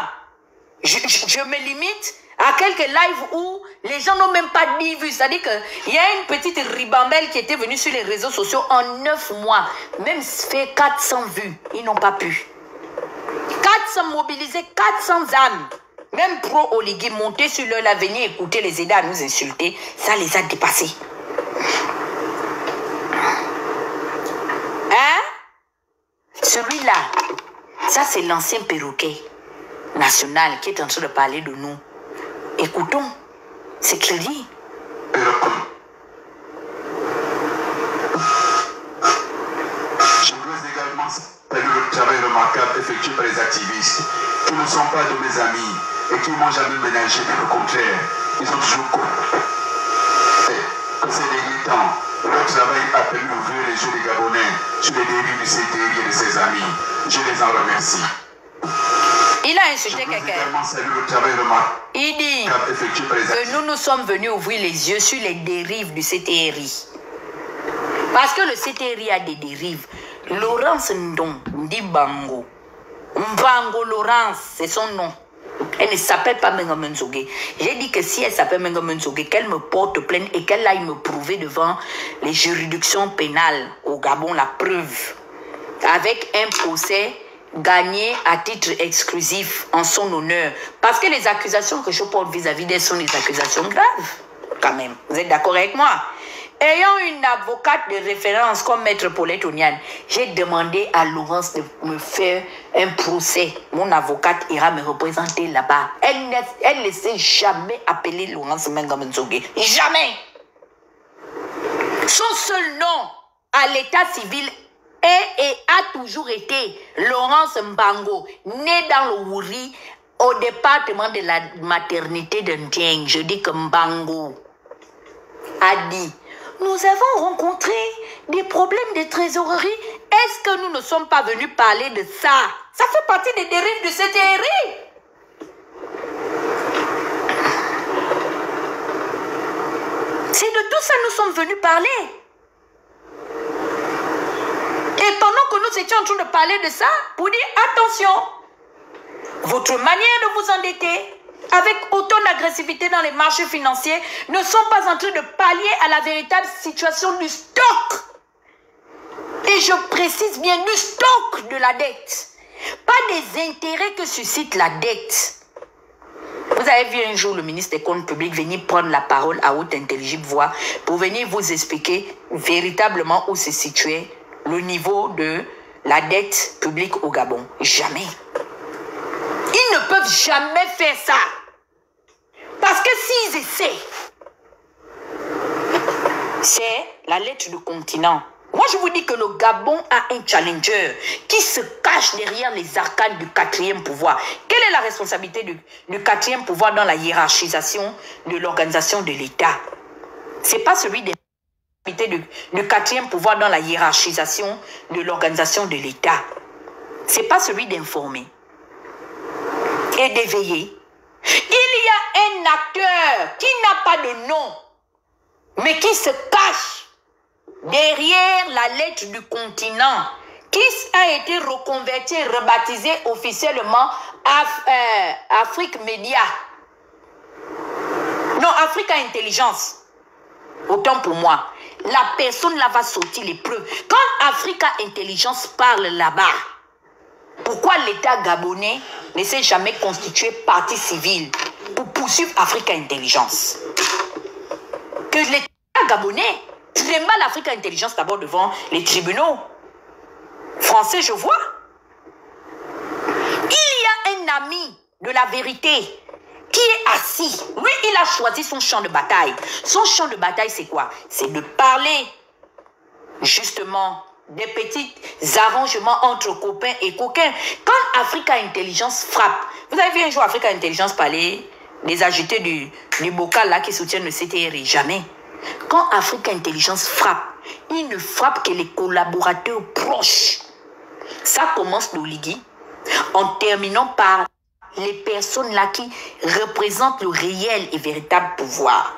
A: je me limite à quelques lives où les gens n'ont même pas dit vu. C'est-à-dire qu'il y a une petite ribambelle qui était venue sur les réseaux sociaux en 9 mois. Même fait 400 vues, ils n'ont pas pu. 400 mobilisés, 400 âmes. Même pro-oligui monter sur leur avenir, écouter les aider à nous insulter, ça les a dépassés. Hein? Celui-là, ça c'est l'ancien perroquet national qui est en train de parler de nous. Écoutons ce qu'il dit.
B: Je voudrais également saluer le travail remarquable effectué par les activistes qui ne sont pas de mes amis et qui ne m'ont jamais ménagé, mais au contraire, ils ont toujours compris que ces derniers temps, leur travail a permis d'ouvrir les yeux des Gabonais sur les dérives de ses et de ses amis. Je les en remercie.
A: Il a insulté quelqu'un. Il dit que nous sommes venus ouvrir les yeux sur les dérives du CTRI. Parce que le CTRI a des dérives. Laurence Ndon dit Bango. Mbango Laurence, c'est son nom. Elle ne s'appelle pas Menga Menzogé. J'ai dit que si elle s'appelle Menga Menzogé, qu'elle me porte plainte et qu'elle aille me prouver devant les juridictions pénales au Gabon la preuve. Avec un procès gagné à titre exclusif en son honneur. Parce que les accusations que je porte vis-à-vis d'elle sont des accusations graves. Quand même. Vous êtes d'accord avec moi? Ayant une avocate de référence comme Maître Paulette Onian, j'ai demandé à Laurence de me faire un procès. Mon avocate ira me représenter là-bas. Elle ne s'est jamais appelée Laurence Menga Menzogé. Jamais. Son seul nom à l'état civil est et a toujours été Laurence Mbango, née dans le Wouri, au département de la maternité de Ndieng. Je dis que Mbango a dit: nous avons rencontré des problèmes de trésorerie. Est-ce que nous ne sommes pas venus parler de ça? Ça fait partie des dérives de cette CTRI. C'est de tout ça que nous sommes venus parler. Et pendant que nous étions en train de parler de ça, pour dire attention, votre manière de vous endetter avec autant d'agressivité dans les marchés financiers ne sont pas en train de pallier à la véritable situation du stock. Et je précise bien du stock de la dette. Pas des intérêts que suscite la dette. Vous avez vu un jour le ministre des Comptes publics venir prendre la parole à haute intelligible voix pour venir vous expliquer véritablement où se situait le niveau de la dette publique au Gabon. Jamais. Ils ne peuvent jamais faire ça. Parce que s'ils essaient, c'est la lettre du continent. Moi, je vous dis que le Gabon a un challenger qui se cache derrière les arcanes du 4e pouvoir. Quelle est la responsabilité du 4e pouvoir dans la hiérarchisation de l'organisation de l'État? Ce n'est pas celui des le quatrième pouvoir dans la hiérarchisation de l'organisation de l'État. Ce n'est pas celui d'informer et d'éveiller. Il y a un acteur qui n'a pas de nom, mais qui se cache derrière la lettre du continent, qui a été reconverti et rebaptisé officiellement Afrique Média. Non, Africa Intelligence. Autant pour moi. La personne là va sortir les preuves. Quand Africa Intelligence parle là-bas, pourquoi l'État gabonais ne s'est jamais constitué partie civile pour poursuivre Africa Intelligence? Que l'État gabonais trimballe Africa Intelligence d'abord devant les tribunaux français, je vois. Il y a un ami de la vérité qui est assis. Lui, il a choisi son champ de bataille. Son champ de bataille, c'est quoi? C'est de parler, justement, des petits arrangements entre copains et coquins. Quand Africa Intelligence frappe, vous avez vu un jour Africa Intelligence parler des agités du bocal là qui soutiennent le CTRI? Jamais. Quand Africa Intelligence frappe, il ne frappe que les collaborateurs proches. Ça commence d'Oligui, en terminant par les personnes là qui représentent le réel et véritable pouvoir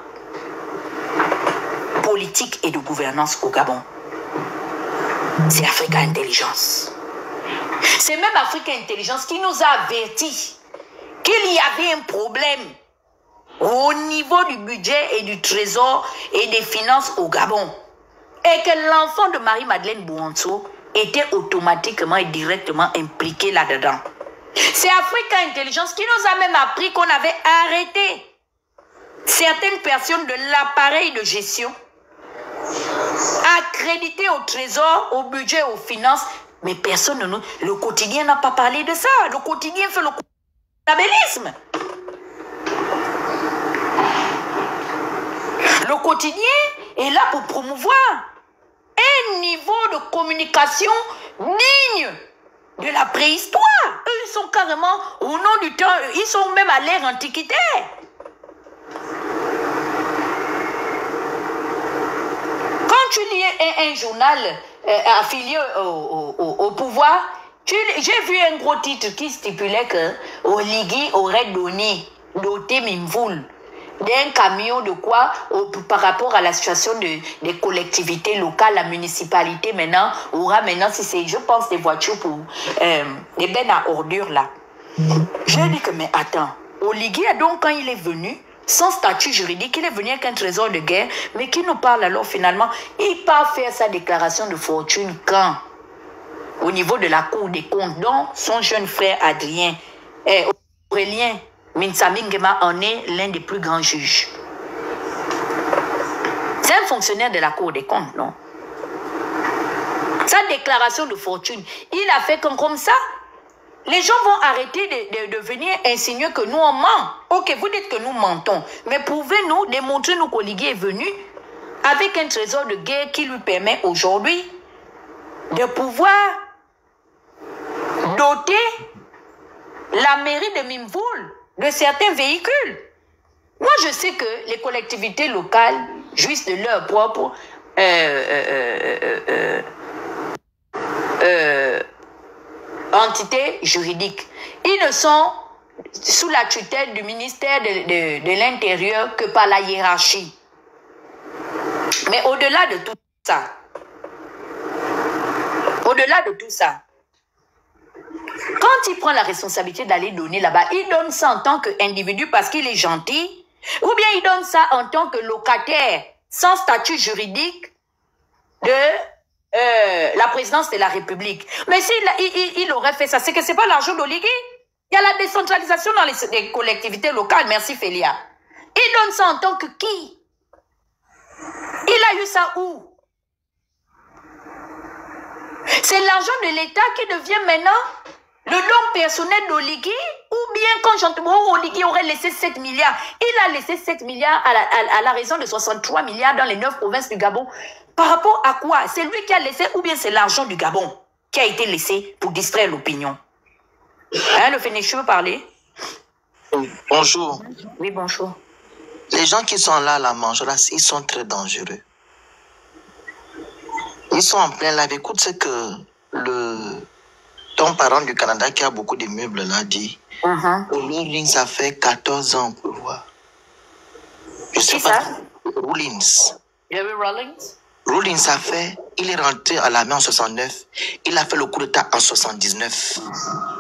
A: politique et de gouvernance au Gabon. C'est Africa Intelligence. C'est même Africa Intelligence qui nous a averti qu'il y avait un problème au niveau du budget et du trésor et des finances au Gabon. Et que l'enfant de Marie-Madeleine Bouanso était automatiquement et directement impliqué là-dedans. C'est Africa Intelligence qui nous a même appris qu'on avait arrêté certaines personnes de l'appareil de gestion accréditées au trésor, au budget, aux finances. Mais personne ne nous... Le quotidien n'a pas parlé de ça. Le quotidien fait le comptabilisme. Le quotidien est là pour promouvoir un niveau de communication digne de la préhistoire. Eux, ils sont carrément, au nom du temps, ils sont même à l'ère antiquitaire. Quand tu lis un journal affilié au pouvoir, j'ai vu un gros titre qui stipulait que Oligui aurait doté Mimvoul d'un camion de quoi par rapport à la situation des collectivités locales. La municipalité maintenant aura si c'est, je pense, des voitures pour des bennes à ordures là. J'ai dit que mais attends, Oligui donc quand il est venu sans statut juridique, il est venu avec un trésor de guerre, mais qui nous parle alors finalement? Il part faire sa déclaration de fortune quand? Au niveau de la Cour des comptes, dont son jeune frère Adrien, Aurélien Minsamingema en est l'un des plus grands juges. C'est un fonctionnaire de la Cour des comptes, non? Sa déclaration de fortune, il a fait comme ça. Les gens vont arrêter de venir insinuer que nous on ment. Ok, vous dites que nous mentons, mais pouvez-nous démontrer qu'Oligui est venu avec un trésor de guerre qui lui permet aujourd'hui de pouvoir doter la mairie de Mimvoul de certains véhicules. Moi, je sais que les collectivités locales jouissent de leur propre entité juridique. Ils ne sont sous la tutelle du ministère de l'Intérieur que par la hiérarchie. Mais au-delà de tout ça, quand il prend la responsabilité d'aller donner là-bas, il donne ça en tant qu'individu parce qu'il est gentil, ou bien il donne ça en tant que locataire sans statut juridique de la présidence de la République. Mais s'il aurait fait ça, c'est que ce n'est pas l'argent d'Oligui. Il y a la décentralisation dans les collectivités locales. Merci Félia. Il donne ça en tant que qui? Il a eu ça où? C'est l'argent de l'État qui devient maintenant le don personnel d'Oligui, ou bien quand j'entends Oligui aurait laissé 7 milliards. Il a laissé 7 milliards à la raison de 63 milliards dans les 9 provinces du Gabon. Par rapport à quoi? C'est lui qui a laissé, ou bien c'est l'argent du Gabon qui a été laissé pour distraire l'opinion? Hein, le Phénix, tu veux parler?
C: Bonjour.
A: Oui, bonjour.
C: Les gens qui sont là à la mangeoire, ils sont très dangereux. Ils sont en plein live. Écoute ce que ton parent du Canada qui a beaucoup de meubles là dit. Rollins, ça fait 14 ans pour voir. Je sais pas. Rollins.
A: Jerry Rawlings?
C: Rollins a fait, il est rentré à la main en 69. Il a fait le coup d'État en 79.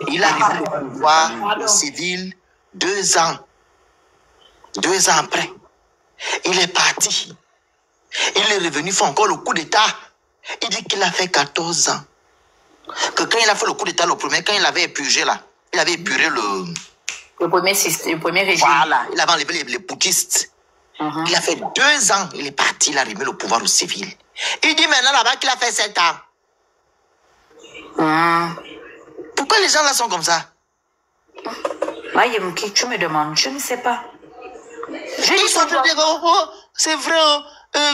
C: Il a arrivé au pouvoir civil 2 ans. 2 ans après. Il est parti. Il est revenu faire encore le coup d'État. Il dit qu'il a fait 14 ans. Que quand il a fait le coup d'État, le premier, quand il avait épurgé là, il avait épuré
A: le premier régime.
C: Voilà, il avait enlevé les poutistes. Il a fait 2 ans, il est parti, il a remis le pouvoir au civil. Il dit maintenant là-bas qu'il a fait 7 ans. Pourquoi les gens là sont comme ça?
A: Tu me demandes, je ne sais pas.
C: Ils sont en train de dire, oh, c'est vrai,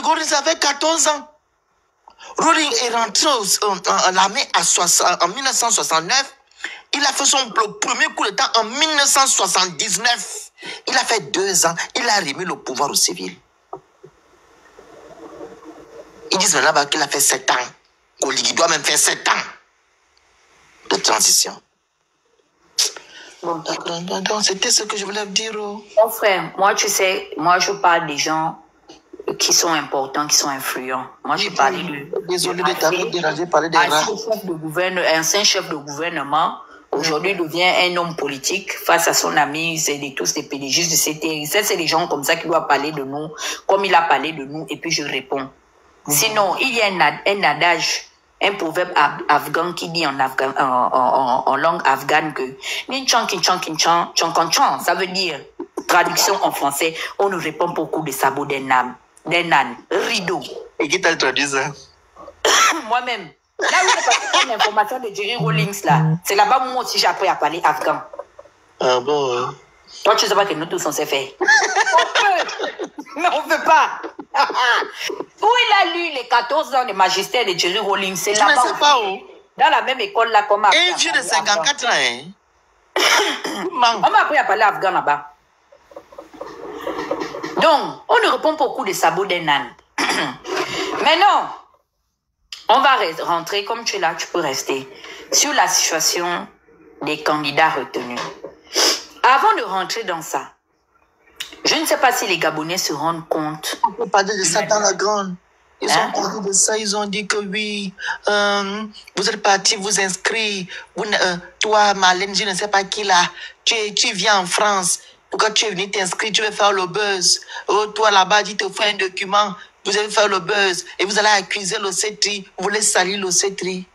C: Rollins avait 14 ans. Rollins est rentré à l'armée en 1969. Il a fait le premier coup d'État en 1979. Il a fait 2 ans. Il a remis le pouvoir au civil. Ils disent là-bas qu'il a fait 7 ans. Qu'Oligui doit même faire 7 ans de transition.
A: Bon.
C: Donc, c'était ce que je voulais dire.
A: Mon frère, moi, tu sais, moi, je parle des gens qui sont importants, qui sont influents. Moi, j'ai parlé de...
C: Désolé de t'avoir dérangé, parler des rats.
A: Ancien chef de gouvernement, aujourd'hui devient un homme politique face à son ami, c'est tous des PDG de CT. Ça, c'est les gens comme ça qui doivent parler de nous, comme il a parlé de nous, et puis je réponds. Sinon, il y a un adage, un proverbe afghan qui dit en langue afghane que ça veut dire, traduction en français, on ne répond pas au coup de sabot d'un âne, rideau.
C: Et qui t'a traduit ça?
A: Moi-même. Là où j'ai passé l'information de Jerry Rawlings, là, c'est là-bas où moi aussi j'ai appris à parler afghan.
C: Ah bon?
A: Toi, tu sais pas que nous tous on s'est fait. On peut, mais on ne veut pas. Où il a lu les 14 ans de magistère de Jerry Rawlings, c'est là-bas.
C: Je ne sais pas où.
A: Dans la même école là qu'on m'a appris.
C: Et un vieux de 54 ans, hein?
A: On m'a appris à parler afghan là-bas. Donc, on ne répond pas au coup de sabot d'un âne. Maintenant, on va rentrer, comme tu es là, tu peux rester, sur la situation des candidats retenus. Avant de rentrer dans ça, je ne sais pas si les Gabonais se rendent compte.
C: On peut parler de ça dans la grande. Ils ont parlé de ça, ils ont dit que oui, vous êtes parti vous inscrire. Toi, Marlène, je ne sais pas qui là, tu viens en France. Pourquoi tu es venu t'inscrire, tu veux faire le buzz. Oh, toi là-bas, tu te fais un document, vous allez faire le buzz et vous allez accuser le CETRI, vous voulez salir le CETRI.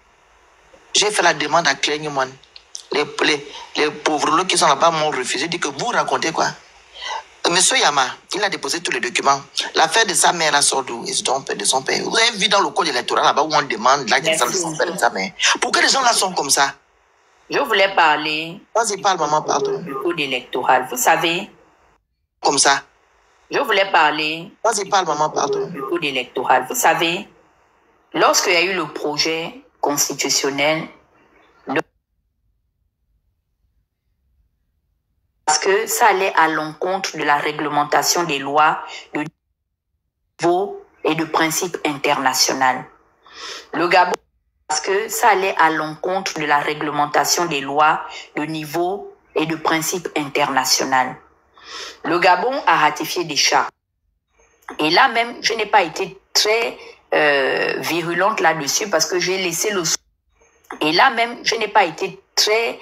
C: J'ai fait la demande à Clignement. Les pauvres qui sont là-bas m'ont refusé. Dit que vous racontez quoi? Monsieur Yama, il a déposé tous les documents. L'affaire de sa mère a sorti de son père. Vous avez vu dans le code électoral là-bas où on demande la naissance de sa mère. Pourquoi les gens là sont comme ça?
A: Je voulais parler.
C: Vas-y, parle, maman, pardon.
A: Du code électoral. Vous savez.
C: Comme ça.
A: Je voulais parler.
C: Vas-y, parle, maman, pardon.
A: Du code électoral. Vous savez, lorsqu'il y a eu le projet constitutionnel, parce que ça allait à l'encontre de la réglementation des lois de niveau et de principes internationaux. Le Gabon, parce que ça allait à l'encontre de la réglementation des lois de niveau et de principes internationaux. Le Gabon a ratifié des chartes. Et là même, je n'ai pas été très virulente là-dessus parce que j'ai laissé le soin. Et là même, je n'ai pas été très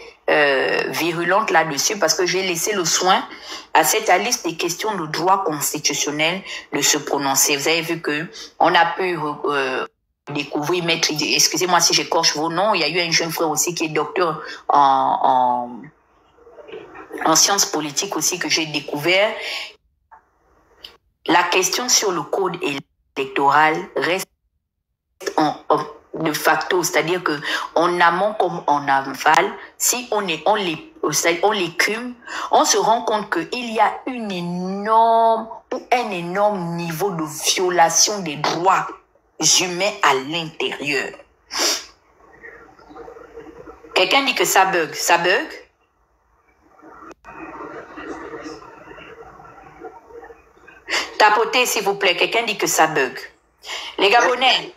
A: virulente là-dessus parce que j'ai laissé le soin à cette liste des questions de droit constitutionnel de se prononcer. Vous avez vu que on a pu découvrir, maître, excusez-moi si j'écorche vos noms, il y a eu un jeune frère aussi qui est docteur en sciences politiques aussi que j'ai découvert. La question sur le code électoral reste de facto, c'est-à-dire que en amont comme en aval, si on l'écume, on se rend compte qu'il y a un énorme niveau de violation des droits humains à l'intérieur. Quelqu'un dit que ça bug. Ça bug? Tapotez, s'il vous plaît. Quelqu'un dit que ça bug. Les Gabonais,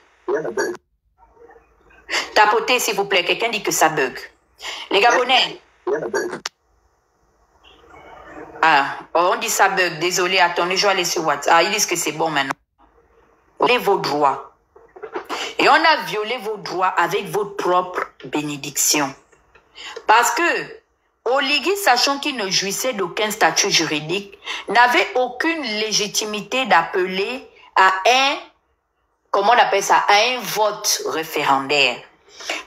A: Tapotez, s'il vous plaît. Quelqu'un dit que ça bug. Les Gabonais. Ah, on dit ça bug. Désolé, attendez, je vais aller sur WhatsApp. Ah, ils disent que c'est bon maintenant. Violez vos droits. Et on a violé vos droits avec votre propre bénédiction. Parce que Oligui, sachant qu'il ne jouissait d'aucun statut juridique, n'avait aucune légitimité d'appeler à un, comment on appelle ça, à un vote référendaire.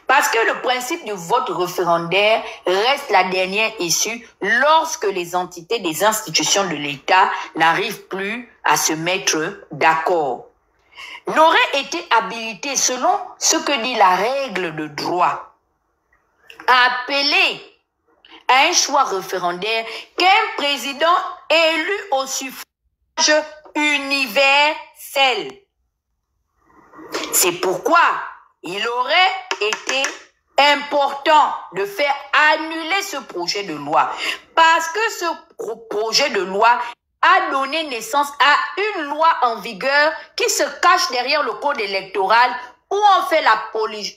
A: Parce que le principe du vote référendaire reste la dernière issue lorsque les entités des institutions de l'État n'arrivent plus à se mettre d'accord. N'aurait été habilité, selon ce que dit la règle de droit, à appeler à un choix référendaire qu'un président élu au suffrage universel. C'est pourquoi il aurait été important de faire annuler ce projet de loi. Parce que ce projet de loi a donné naissance à une loi en vigueur qui se cache derrière le code électoral où on fait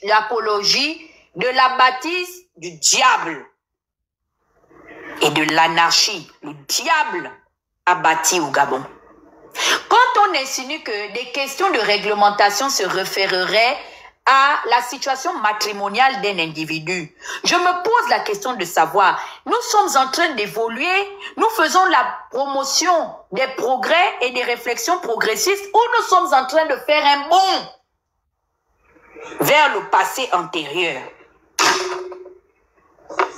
A: l'apologie de la bâtisse du diable et de l'anarchie. Le diable a bâti au Gabon. Quand on insinue que des questions de réglementation se référeraient à la situation matrimoniale d'un individu, je me pose la question de savoir, nous sommes en train d'évoluer, nous faisons la promotion des progrès et des réflexions progressistes, ou nous sommes en train de faire un bond vers le passé antérieur.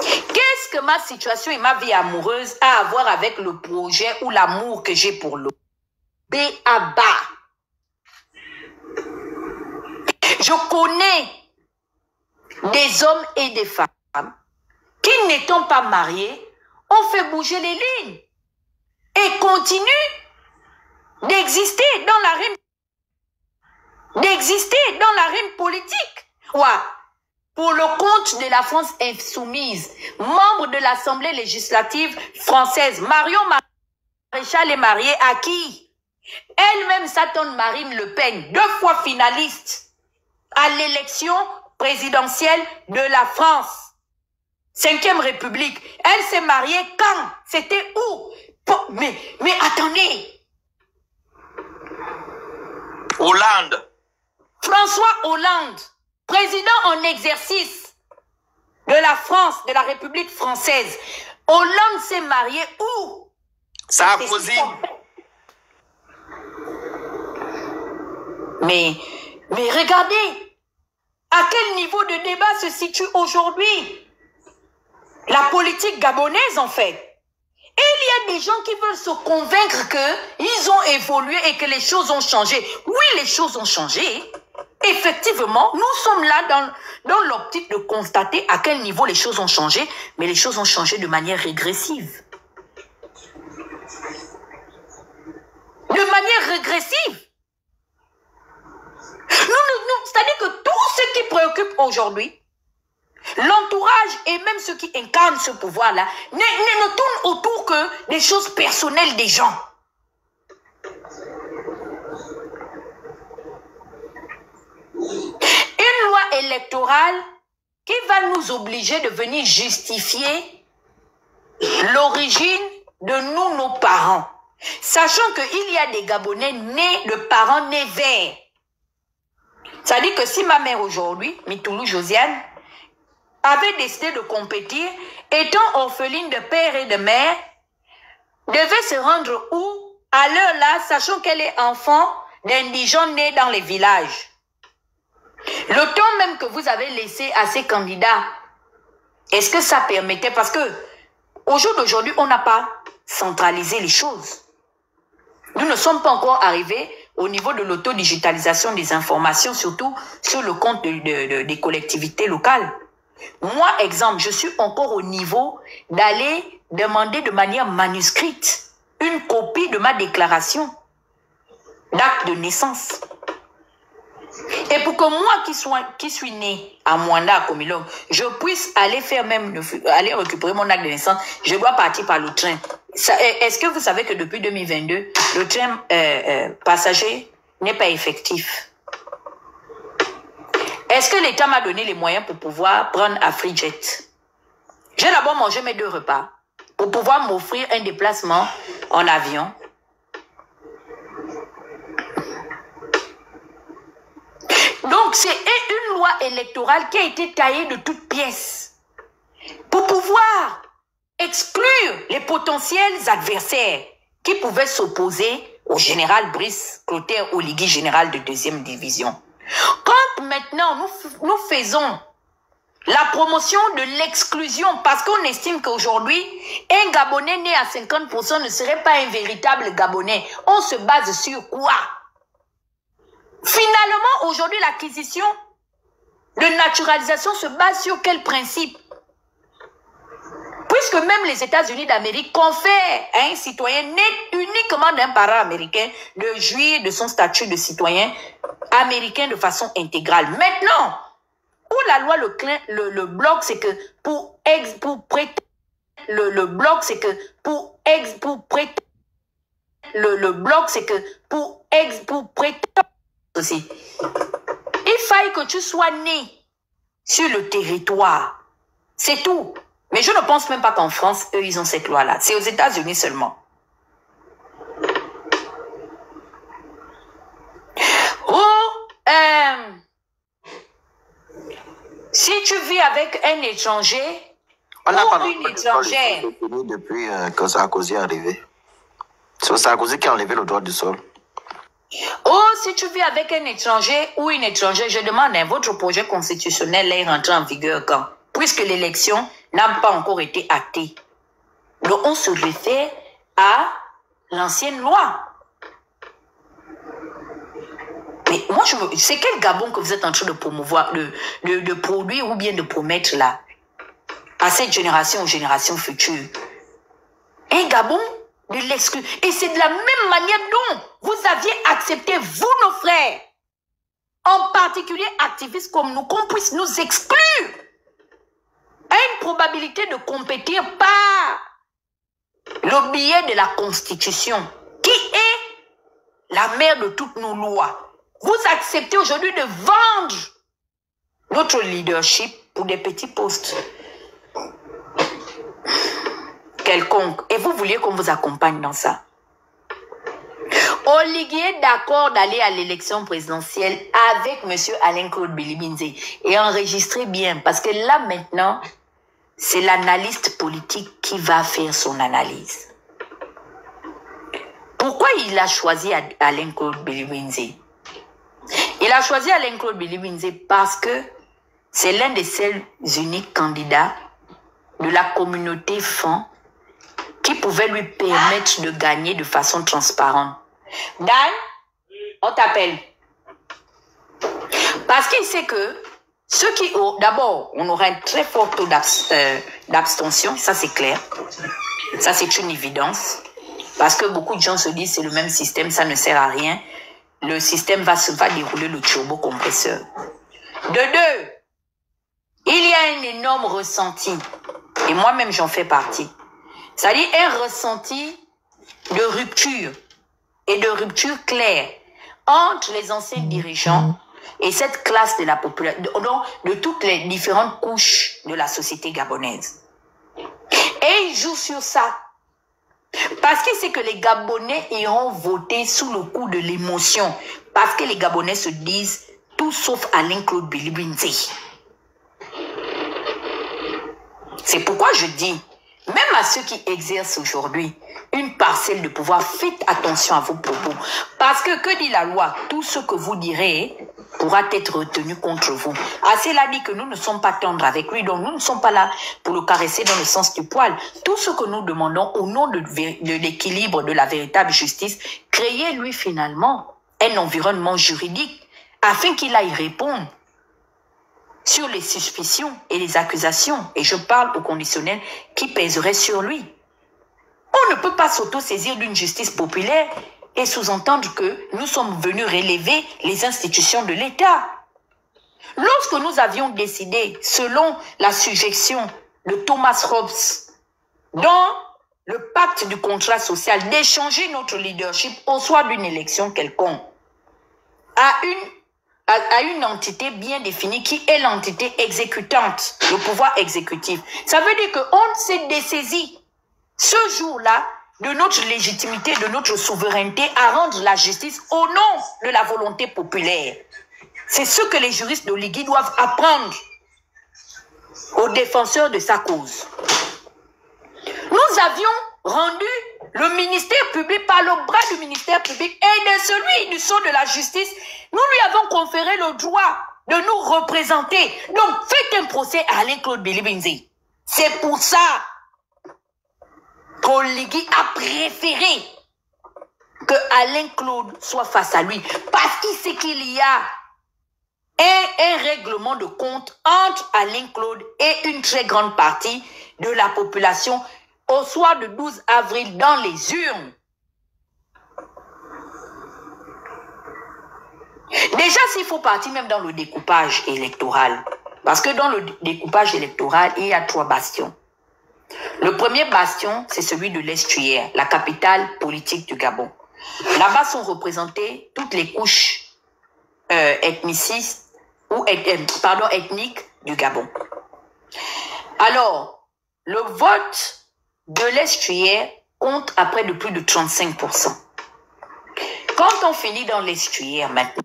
A: Qu'est-ce que ma situation et ma vie amoureuse a à voir avec le projet ou l'amour que j'ai pour l'autre? B.A.B.A. Je connais des hommes et des femmes qui, n'étant pas mariés, ont fait bouger les lignes et continuent d'exister dans la rime politique. Ouais. Pour le compte de la France insoumise, membre de l'Assemblée législative française, Marion Maréchal est mariée à qui? Elle-même, sa tante Marine Le Pen, 2 fois finaliste à l'élection présidentielle de la France. 5e République. Elle s'est mariée quand? C'était où? Mais attendez.
D: Hollande.
A: François Hollande, président en exercice de la France, de la République française. Hollande s'est marié où?
D: Sarkozy.
A: Mais regardez, à quel niveau de débat se situe aujourd'hui la politique gabonaise en fait. Et il y a des gens qui veulent se convaincre qu'ils ont évolué et que les choses ont changé. Oui, les choses ont changé. Effectivement, nous sommes là dans l'optique de constater à quel niveau les choses ont changé, mais les choses ont changé de manière régressive. De manière régressive. C'est-à-dire que tout ce qui préoccupe aujourd'hui, l'entourage et même ceux qui incarnent ce pouvoir-là, ne tournent autour que des choses personnelles des gens. Une loi électorale qui va nous obliger de venir justifier l'origine de nous, nos parents. Sachant qu'il y a des Gabonais nés de parents nés verts. C'est-à-dire que si ma mère aujourd'hui, Mitoulou Josiane, avait décidé de compétir, étant orpheline de père et de mère, devait se rendre où? À l'heure là, sachant qu'elle est enfant d'indigents nés dans les villages. Le temps même que vous avez laissé à ces candidats, est-ce que ça permettait? Parce que au jour d'aujourd'hui, on n'a pas centralisé les choses. Nous ne sommes pas encore arrivés au niveau de l'autodigitalisation des informations, surtout sur le compte des collectivités locales. Moi, exemple, je suis encore au niveau d'aller demander de manière manuscrite une copie de ma déclaration d'acte de naissance. Et pour que moi qui suis né à Mwanda, à Komilong, je puisse aller aller récupérer mon acte de naissance, je dois partir par le train. Est-ce que vous savez que depuis 2022, le train passager n'est pas effectif? Est-ce que l'État m'a donné les moyens pour pouvoir prendre AfriJet? J'ai d'abord mangé mes 2 repas pour pouvoir m'offrir un déplacement en avion. Donc, c'est une loi électorale qui a été taillée de toutes pièces pour pouvoir exclure les potentiels adversaires qui pouvaient s'opposer au général Brice Clotaire Oligui, général de 2e division. Quand maintenant nous faisons la promotion de l'exclusion, parce qu'on estime qu'aujourd'hui, un Gabonais né à 50% ne serait pas un véritable Gabonais. On se base sur quoi? Finalement, aujourd'hui, l'acquisition de naturalisation se base sur quel principe? Puisque même les États-Unis d'Amérique confèrent à un citoyen né uniquement d'un parent américain de jouir de son statut de citoyen américain de façon intégrale. Maintenant, où la loi le bloque, c'est que pour prêter le bloc, c'est que pour prêter le bloc, c'est que pour prêter aussi, il faille que tu sois né sur le territoire. C'est tout. Mais je ne pense même pas qu'en France, eux, ils ont cette loi-là. C'est aux États-Unis seulement. Si tu vis avec un étranger,
D: On n'a pas
A: une étrangère.
E: Depuis que Sarkozy est arrivé. C'est Sarkozy qui a enlevé le droit du sol.
A: Oh, si tu vis avec un étranger ou une étrangère, je demande, votre projet constitutionnel est rentré en vigueur quand? Puisque l'élection n'a pas encore été actée. Donc, on se réfère à l'ancienne loi. Mais moi, c'est quel Gabon que vous êtes en train de promouvoir, de produire ou bien de promettre là, à cette génération, aux générations futures? Un Gabon de l'exclu. Et c'est de la même manière dont vous aviez accepté, vous, nos frères, en particulier activistes comme nous, qu'on puisse nous exclure à une probabilité de compétir par le biais de la Constitution, qui est la mère de toutes nos lois. Vous acceptez aujourd'hui de vendre notre leadership pour des petits postes quelconques. Et vous vouliez qu'on vous accompagne dans ça. Oligui est d'accord d'aller à l'élection présidentielle avec M. Alain-Claude Bilibinze. Et enregistrez bien, parce que là maintenant, c'est l'analyste politique qui va faire son analyse. Pourquoi il a choisi Alain-Claude Bilibinze? Il a choisi Alain-Claude Bilibinze parce que c'est l'un des seuls uniques candidats de la communauté FAN qui pouvait lui permettre de gagner de façon transparente. Dan, on t'appelle. Parce qu'il sait que ceux qui... D'abord, on aura un très fort taux d'abstention, ça c'est clair. Ça c'est une évidence. Parce que beaucoup de gens se disent c'est le même système, ça ne sert à rien. Le système va dérouler le turbo-compresseur. De deux, il y a un énorme ressenti. Et moi-même j'en fais partie. C'est-à-dire un ressenti de rupture. Et de rupture claire entre les anciens dirigeants et cette classe de la population, de toutes les différentes couches de la société gabonaise. Et il joue sur ça. Parce qu'il sait que les Gabonais iront voter sous le coup de l'émotion. Parce que les Gabonais se disent tout sauf Alain-Claude Bilibinze. C'est pourquoi je dis, même à ceux qui exercent aujourd'hui une parcelle de pouvoir, faites attention à vos propos. Parce que dit la loi? Tout ce que vous direz pourra être retenu contre vous. Assez l'a dit que nous ne sommes pas tendres avec lui, donc nous ne sommes pas là pour le caresser dans le sens du poil. Tout ce que nous demandons au nom de l'équilibre, de la véritable justice, créez-lui finalement un environnement juridique afin qu'il aille répondre sur les suspicions et les accusations, et je parle au conditionnel, qui pèserait sur lui. On ne peut pas s'auto-saisir d'une justice populaire et sous-entendre que nous sommes venus relever les institutions de l'État. Lorsque nous avions décidé, selon la suggestion de Thomas Hobbes, dans le pacte du contrat social, d'échanger notre leadership au soir d'une élection quelconque à une entité bien définie qui est l'entité exécutante, le pouvoir exécutif. Ça veut dire qu'on s'est dessaisi ce jour-là de notre légitimité, de notre souveraineté à rendre la justice au nom de la volonté populaire. C'est ce que les juristes d'Oligui doivent apprendre aux défenseurs de sa cause. Nous avions rendu le ministère public par le bras du ministère public et de celui du sceau de la justice. Nous lui avons conféré le droit de nous représenter. Donc, faites un procès à Alain-Claude Bilibinzi. C'est pour ça qu'Oligui a préféré que Alain-Claude soit face à lui. Parce qu'il sait qu'il y a un règlement de compte entre Alain-Claude et une très grande partie de la population au soir du 12 avril dans les urnes. Déjà, s'il faut partir même dans le découpage électoral, parce que dans le découpage électoral, il y a 3 bastions. Le premier bastion, c'est celui de l'Estuaire, la capitale politique du Gabon. Là-bas sont représentées toutes les couches ethnicistes ou ethniques du Gabon. Alors, le vote de l'Estuaire compte à près de plus de 35%. Quand on finit dans l'Estuaire maintenant,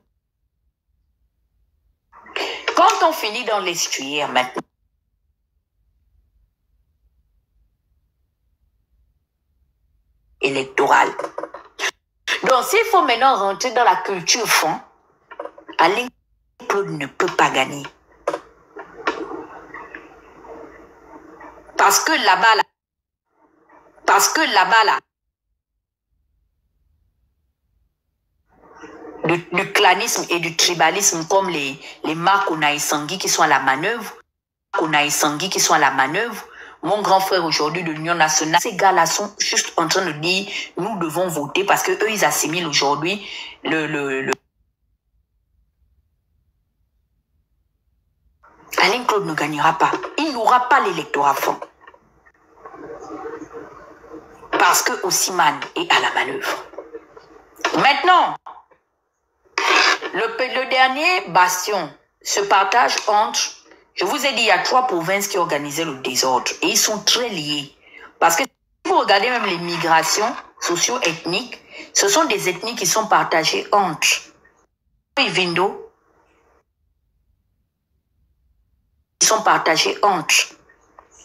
A: électoral. Donc, s'il faut maintenant rentrer dans la culture fond, Alain-Claude ne peut pas gagner. Parce que là-bas, du clanisme et du tribalisme comme les Marc Onaïsangui qui sont à la manœuvre, mon grand frère aujourd'hui de l'Union nationale, ces gars-là sont juste en train de dire nous devons voter parce que eux ils assimilent aujourd'hui Alain-Claude ne gagnera pas. Il n'aura pas l'électorat fond. Parce que Osimane est à la manœuvre. Maintenant, le dernier bastion se partage entre, je vous ai dit, il y a 3 provinces qui organisaient le désordre et ils sont très liés. Parce que si vous regardez même les migrations socio-ethniques, ce sont des ethnies qui sont partagées entre Vindo, ils sont partagés entre.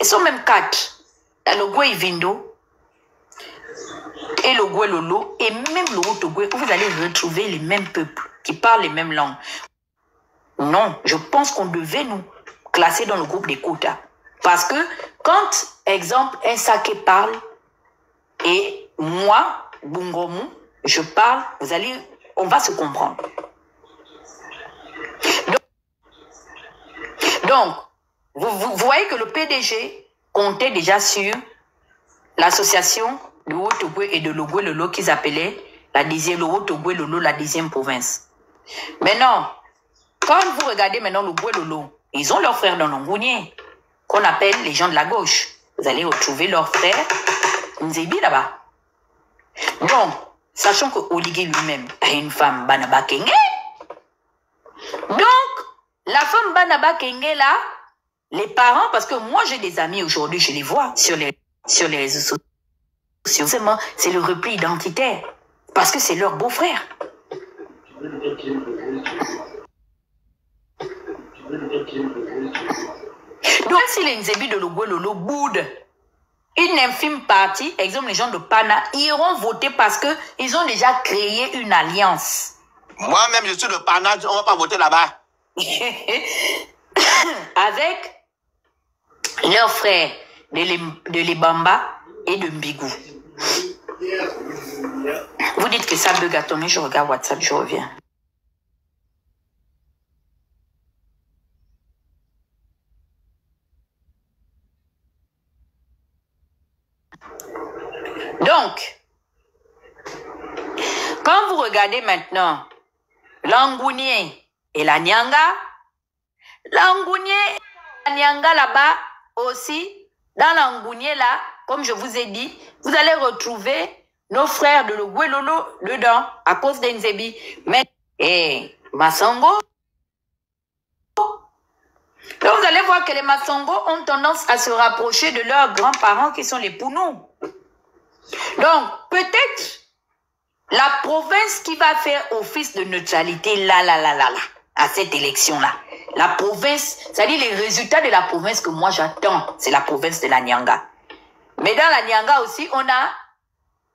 A: Ils sont même 4. Il y a le Gwe Vindo et le Gwe Lolo et même le Haut-Gwe où vous allez retrouver les mêmes peuples qui parlent les mêmes langues. Non, je pense qu'on devait nous classer dans le groupe des quotas. Parce que quand, exemple, un Saké parle et moi, Bungomu, je parle, on va se comprendre. Donc, vous voyez que le PDG comptait déjà sur l'association de Haut-Gwe et de Logwe Lolo qu'ils appelaient la 10e, le Haut-Gwe Lolo, la 10e province. Maintenant, quand vous regardez maintenant le Gwe Lolo, ils ont leur frère dans l'Ongounier, qu'on appelle les gens de la gauche. Vous allez retrouver leur frère Nzebi là-bas. Donc, sachant que Oligui lui-même a une femme Banaba Kenge. Donc, la femme Banaba Kenge là, les parents, parce que moi j'ai des amis aujourd'hui, je les vois sur les réseaux sociaux. C'est le repli identitaire. Parce que c'est leur beau-frère. Donc, si les Nzebi de Logwe Lolo boudent une infime partie, exemple les gens de Pana, iront voter parce qu'ils ont déjà créé une alliance.
D: Moi-même, je suis de Pana, on ne va pas voter là-bas.
A: Avec leurs frères de Libamba et de Mbigou. Vous dites que ça bug, attendez, je regarde WhatsApp, je reviens. Donc, quand vous regardez maintenant l'Angounier et la Nyanga, l'Angounier et la Nyanga là-bas aussi, dans l'Angounier là, comme je vous ai dit, vous allez retrouver nos frères de Logwe Lolo dedans, à cause d'Nzebi. Mais, Massango, Donc, vous allez voir que les Massongo ont tendance à se rapprocher de leurs grands-parents qui sont les Pounou. Donc, peut-être la province qui va faire office de neutralité à cette élection-là. La province, c'est-à-dire les résultats de la province que moi j'attends, c'est la province de la Nyanga. Mais dans la Nyanga aussi, on a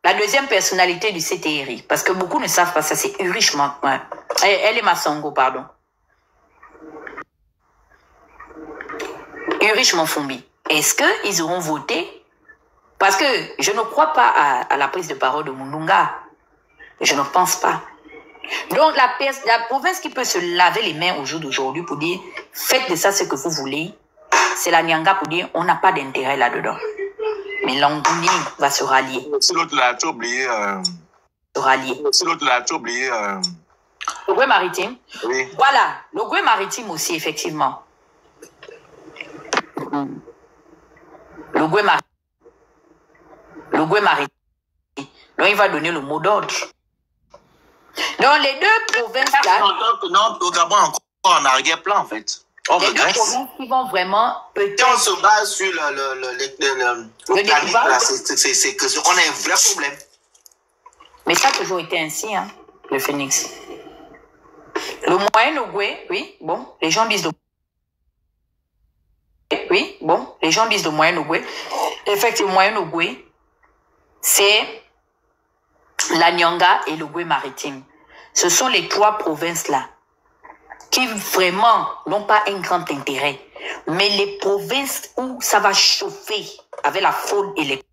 A: la deuxième personnalité du CTRI. Parce que beaucoup ne savent pas ça, c'est Urish Mafumbi. Elle est Massongo, pardon. Urish Mafumbi. Est-ce qu'ils auront voté? Parce que je ne crois pas à la prise de parole de Mundunga. Je ne pense pas. Donc, la province qui peut se laver les mains au jour d'aujourd'hui pour dire faites de ça ce que vous voulez, c'est la Nyanga pour dire on n'a pas d'intérêt là-dedans. Mais Langouni va se rallier.
D: Si l'autre là, tu as oublié.
A: Se rallier.
D: Si l'autre là, tu as oublié.
A: Le Goué maritime.
D: Oui.
A: Voilà, le Goué maritime aussi, effectivement. Le Goué maritime. Le Goué maritime. Donc, il va donner le mot d'ordre. Dans les deux provinces-là...
E: Non, au Gabon, encore en arrière-plan, en fait. On
A: les deux
E: regresse.
A: provinces qui vont vraiment
E: Si on
A: peut-être...
E: se base sur le planning, là, c'est que on a un vrai problème.
A: Mais ça a toujours été ainsi, hein, le Phénix. Le moyen Ogoué, oui, bon, les gens disent oui, bon, les gens disent le moyen Ogoué. Effectivement, le moyen Ogoué, c'est la Nyanga et le Goué maritime. Ce sont les trois provinces-là qui vraiment n'ont pas un grand intérêt. Mais les provinces où ça va chauffer avec la faune électorale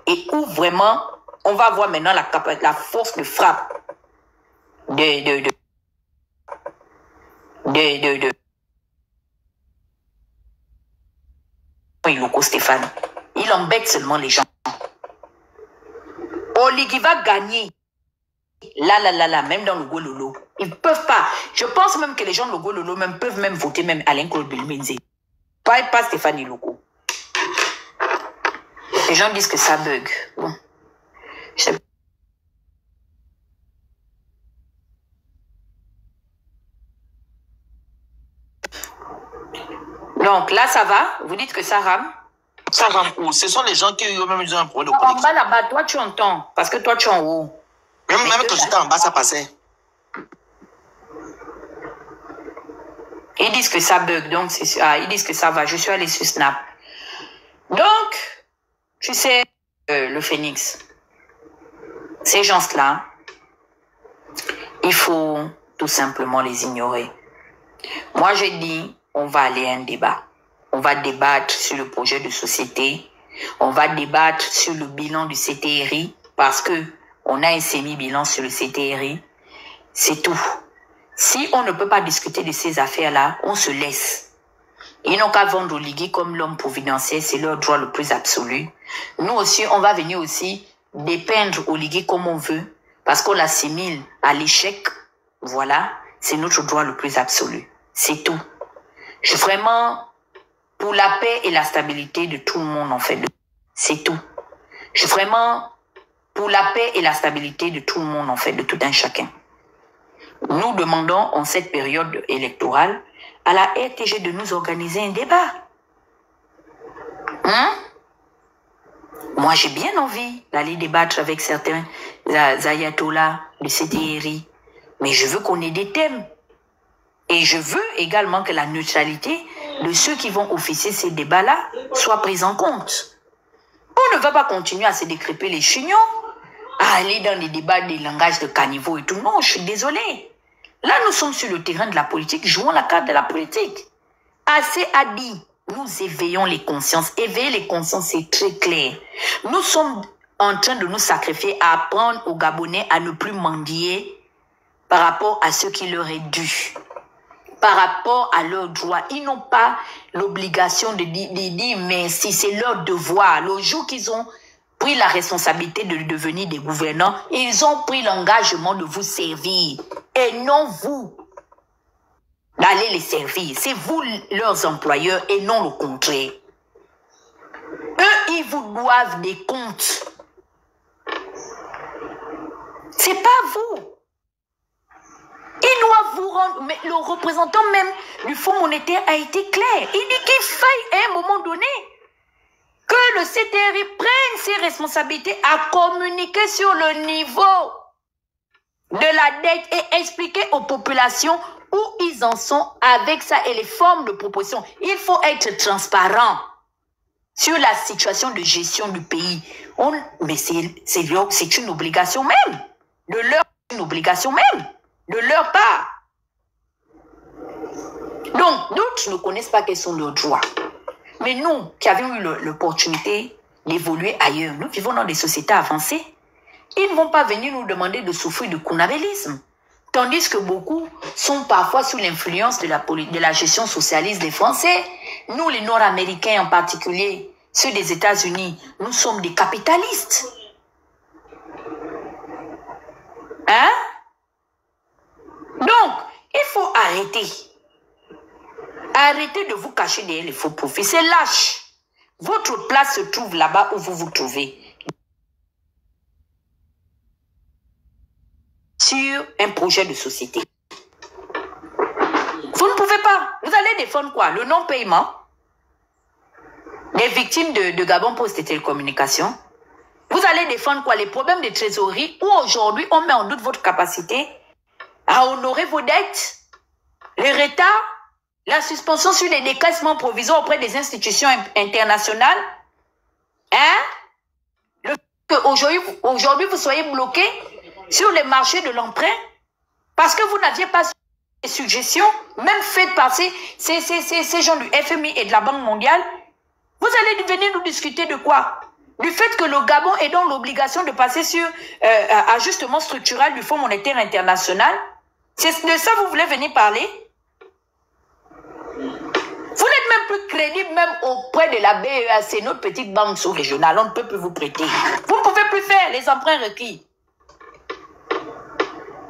A: et où vraiment on va voir maintenant la force de frappe de Iloko Stéphane. Il embête seulement les gens. Oligui va gagner. Là, même dans le Gololo. Ils ne peuvent pas. Je pense même que les gens de Gololo même peuvent même voter même Alain Claude Bilmenze. Pas Stéphane Iloko. Les gens disent que ça bug. Bon. Je sais pas. Donc là, ça va. Vous dites que ça rame.
E: Ça rame où? Ce sont les gens qui eux-mêmes ils ont un problème de
A: En
E: connexion.
A: bas là-bas, toi tu entends. Parce que toi tu es en haut.
E: Même quand j'étais en bas, ça passait.
A: Ils disent que ça bug, donc ils disent que ça va. Je suis allé sur Snap. Donc, tu sais, le Phénix, ces gens-là, il faut tout simplement les ignorer. Moi, j'ai dit, on va aller à un débat. On va débattre sur le projet de société. On va débattre sur le bilan du CTRI parce que on a un semi-bilan sur le CTRI. C'est tout. Si on ne peut pas discuter de ces affaires-là, on se laisse. Ils n'ont qu'à vendre Oligui comme l'homme providentiel, c'est leur droit le plus absolu. Nous aussi, on va venir aussi dépeindre Oligui comme on veut, parce qu'on l'assimile à l'échec. Voilà, c'est notre droit le plus absolu. C'est tout. Je suis vraiment pour la paix et la stabilité de tout le monde, en fait. C'est tout. Je suis vraiment pour la paix et la stabilité de tout le monde, en fait, de tout un chacun. Nous demandons en cette période électorale à la RTG de nous organiser un débat. Moi, j'ai bien envie d'aller débattre avec certains ayatollahs du CTRI, mais je veux qu'on ait des thèmes. Et je veux également que la neutralité de ceux qui vont officier ces débats-là soit prise en compte. On ne va pas continuer à se décréper les chignons, à aller dans les débats des langages de caniveau et tout. Non, je suis désolée. Là, nous sommes sur le terrain de la politique, jouons la carte de la politique. Assez a dit, nous éveillons les consciences. Éveiller les consciences, c'est très clair. Nous sommes en train de nous sacrifier à apprendre aux Gabonais à ne plus mendier par rapport à ce qui leur est dû. Par rapport à leurs droits. Ils n'ont pas l'obligation de dire merci, c'est leur devoir. Le jour qu'ils ont pris la responsabilité de devenir des gouvernants, ils ont pris l'engagement de vous servir. Et non vous d'aller les servir. C'est vous leurs employeurs et non le contraire. Eux, ils vous doivent des comptes. C'est pas vous. Il doit vous rendre... Mais le représentant même du Fonds monétaire a été clair. Il dit qu'il faille à un moment donné que le CTRI prenne ses responsabilités à communiquer sur le niveau de la dette et expliquer aux populations où ils en sont avec ça et les formes de proposition. Il faut être transparent sur la situation de gestion du pays. Mais c'est une obligation même. Une obligation même. De leur part. Donc, d'autres ne connaissent pas quels sont leurs droits. Mais nous, qui avons eu l'opportunité d'évoluer ailleurs, nous vivons dans des sociétés avancées. Ils ne vont pas venir nous demander de souffrir de conabellisme. Tandis que beaucoup sont parfois sous l'influence de la gestion socialiste des Français. Nous, les Nord-Américains en particulier, ceux des États-Unis, nous sommes des capitalistes. Hein? Donc, il faut arrêter. Arrêtez de vous cacher derrière les faux profits. C'est lâche. Votre place se trouve là-bas où vous vous trouvez. Sur un projet de société. Vous ne pouvez pas. Vous allez défendre quoi? Le non-paiement des victimes de Gabon Post et Télécommunications. Vous allez défendre quoi? Les problèmes de trésorerie où aujourd'hui on met en doute votre capacité à honorer vos dettes, les retards, la suspension sur les décaissements provisoires auprès des institutions internationales. Hein? Le fait qu'aujourd'hui vous soyez bloqué sur les marchés de l'emprunt parce que vous n'aviez pas des suggestions, même faites par ces gens du FMI et de la Banque mondiale. Vous allez venir nous discuter de quoi? Du fait que le Gabon est dans l'obligation de passer sur ajustement structurel du Fonds monétaire international. C'est de ça que vous voulez venir parler? Vous n'êtes même plus crédible même auprès de la BEAC, notre petite banque sous-régionale. On ne peut plus vous prêter. Vous ne pouvez plus faire les emprunts requis.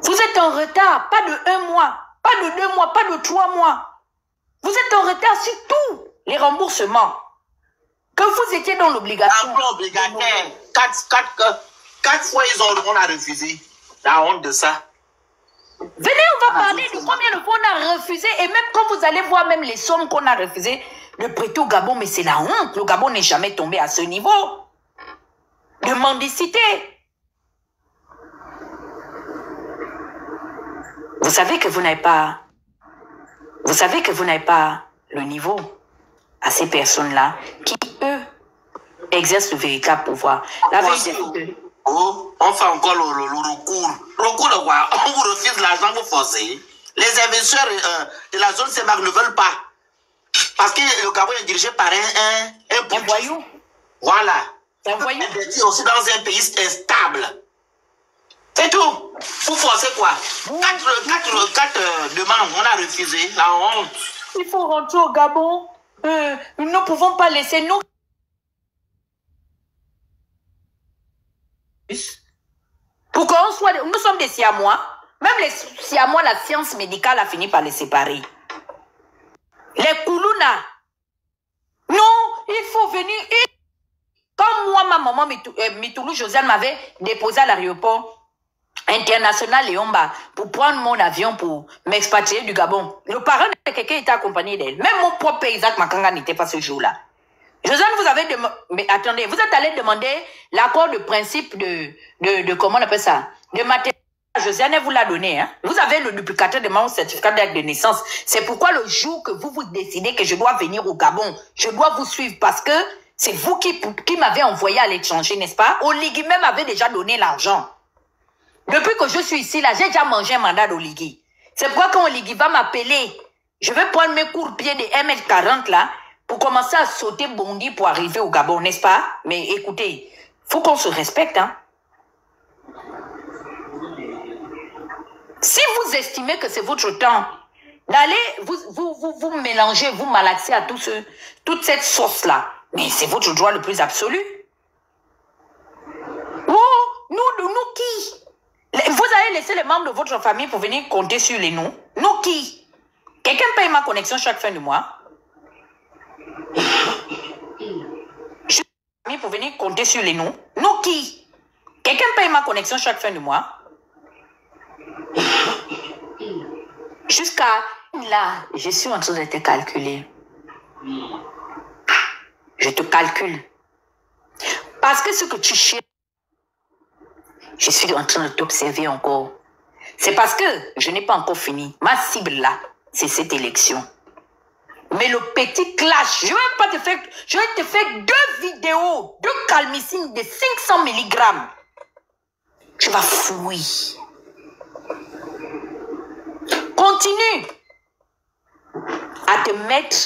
A: Vous êtes en retard, pas de 1 mois, pas de 2 mois, pas de 3 mois. Vous êtes en retard sur tous les remboursements. Que vous étiez dans l'obligation.
E: Un peu obligataire. 4 fois on a refusé. La honte de ça.
A: Venez, on va parler de combien de fois on a refusé. Et même quand vous allez voir même les sommes qu'on a refusé de prêter au Gabon, mais c'est la honte. Le Gabon n'est jamais tombé à ce niveau de mendicité. Vous savez que vous n'avez pas... Vous savez que vous n'avez pas le niveau à ces personnes-là qui, eux, exercent le véritable pouvoir. La vérité...
E: Oh, on fait encore le recours. Recours de quoi? On vous refuse l'argent, vous forcez. Les investisseurs de la zone CEMAC ne veulent pas. Parce que le Gabon est dirigé par un
A: voyou.
E: Voilà.
A: Un voyou.
E: Investir aussi dans un pays stable. C'est tout. Vous forcez quoi? 4 demandes, on a refusé. La honte.
A: Il faut rentrer au Gabon. Nous ne pouvons pas laisser nous. Pour qu'on soit... Nous sommes des Siamois. Même les Siamois, la science médicale a fini par les séparer. Les Koulouna. Non, il faut venir... Comme moi, ma maman, Mitoulou Josiane, m'avait déposé à l'aéroport international Léomba pour prendre mon avion pour m'expatrier du Gabon. Le parent de quelqu'un était accompagné d'elle. Même mon propre père, Isaac Makanga, n'était pas ce jour-là. Josiane, vous avez demandé... Mais attendez, vous êtes allé demander l'accord de principe de comment on appelle ça? De matériel. Josiane vous l'a donné. Hein? Vous avez le duplicateur de mon certificat d'acte de naissance. C'est pourquoi le jour que vous décidez que je dois venir au Gabon, je dois vous suivre parce que c'est vous qui m'avez envoyé à l'étranger, n'est-ce pas? Oligui même avait déjà donné l'argent. Depuis que je suis ici, là, j'ai déjà mangé un mandat d'Oligui. C'est pourquoi quand Oligui va m'appeler, je vais prendre mes courts-pieds de 1m40 là, pour commencer à sauter bondi pour arriver au Gabon, n'est-ce pas? Mais écoutez, faut qu'on se respecte, hein. Si vous estimez que c'est votre temps d'aller vous mélanger, vous malaxer à toute cette sauce-là, mais c'est votre droit le plus absolu. Oh, nous qui? Vous avez laissé les membres de votre famille pour venir compter sur les noms. Nous qui? Quelqu'un paye ma connexion chaque fin de mois? Je suis pour venir compter sur les noms. Nous qui? Quelqu'un paye ma connexion chaque fin de mois? Jusqu'à là, je suis en train de te calculer. Je te calcule. Parce que ce que tu cherches, je suis en train de t'observer encore. C'est parce que je n'ai pas encore fini. Ma cible là, c'est cette élection. Mais le petit clash, je vais te faire 2 vidéos, 2 calmicines de 500 mg. Tu vas fouiller. Continue à te mettre.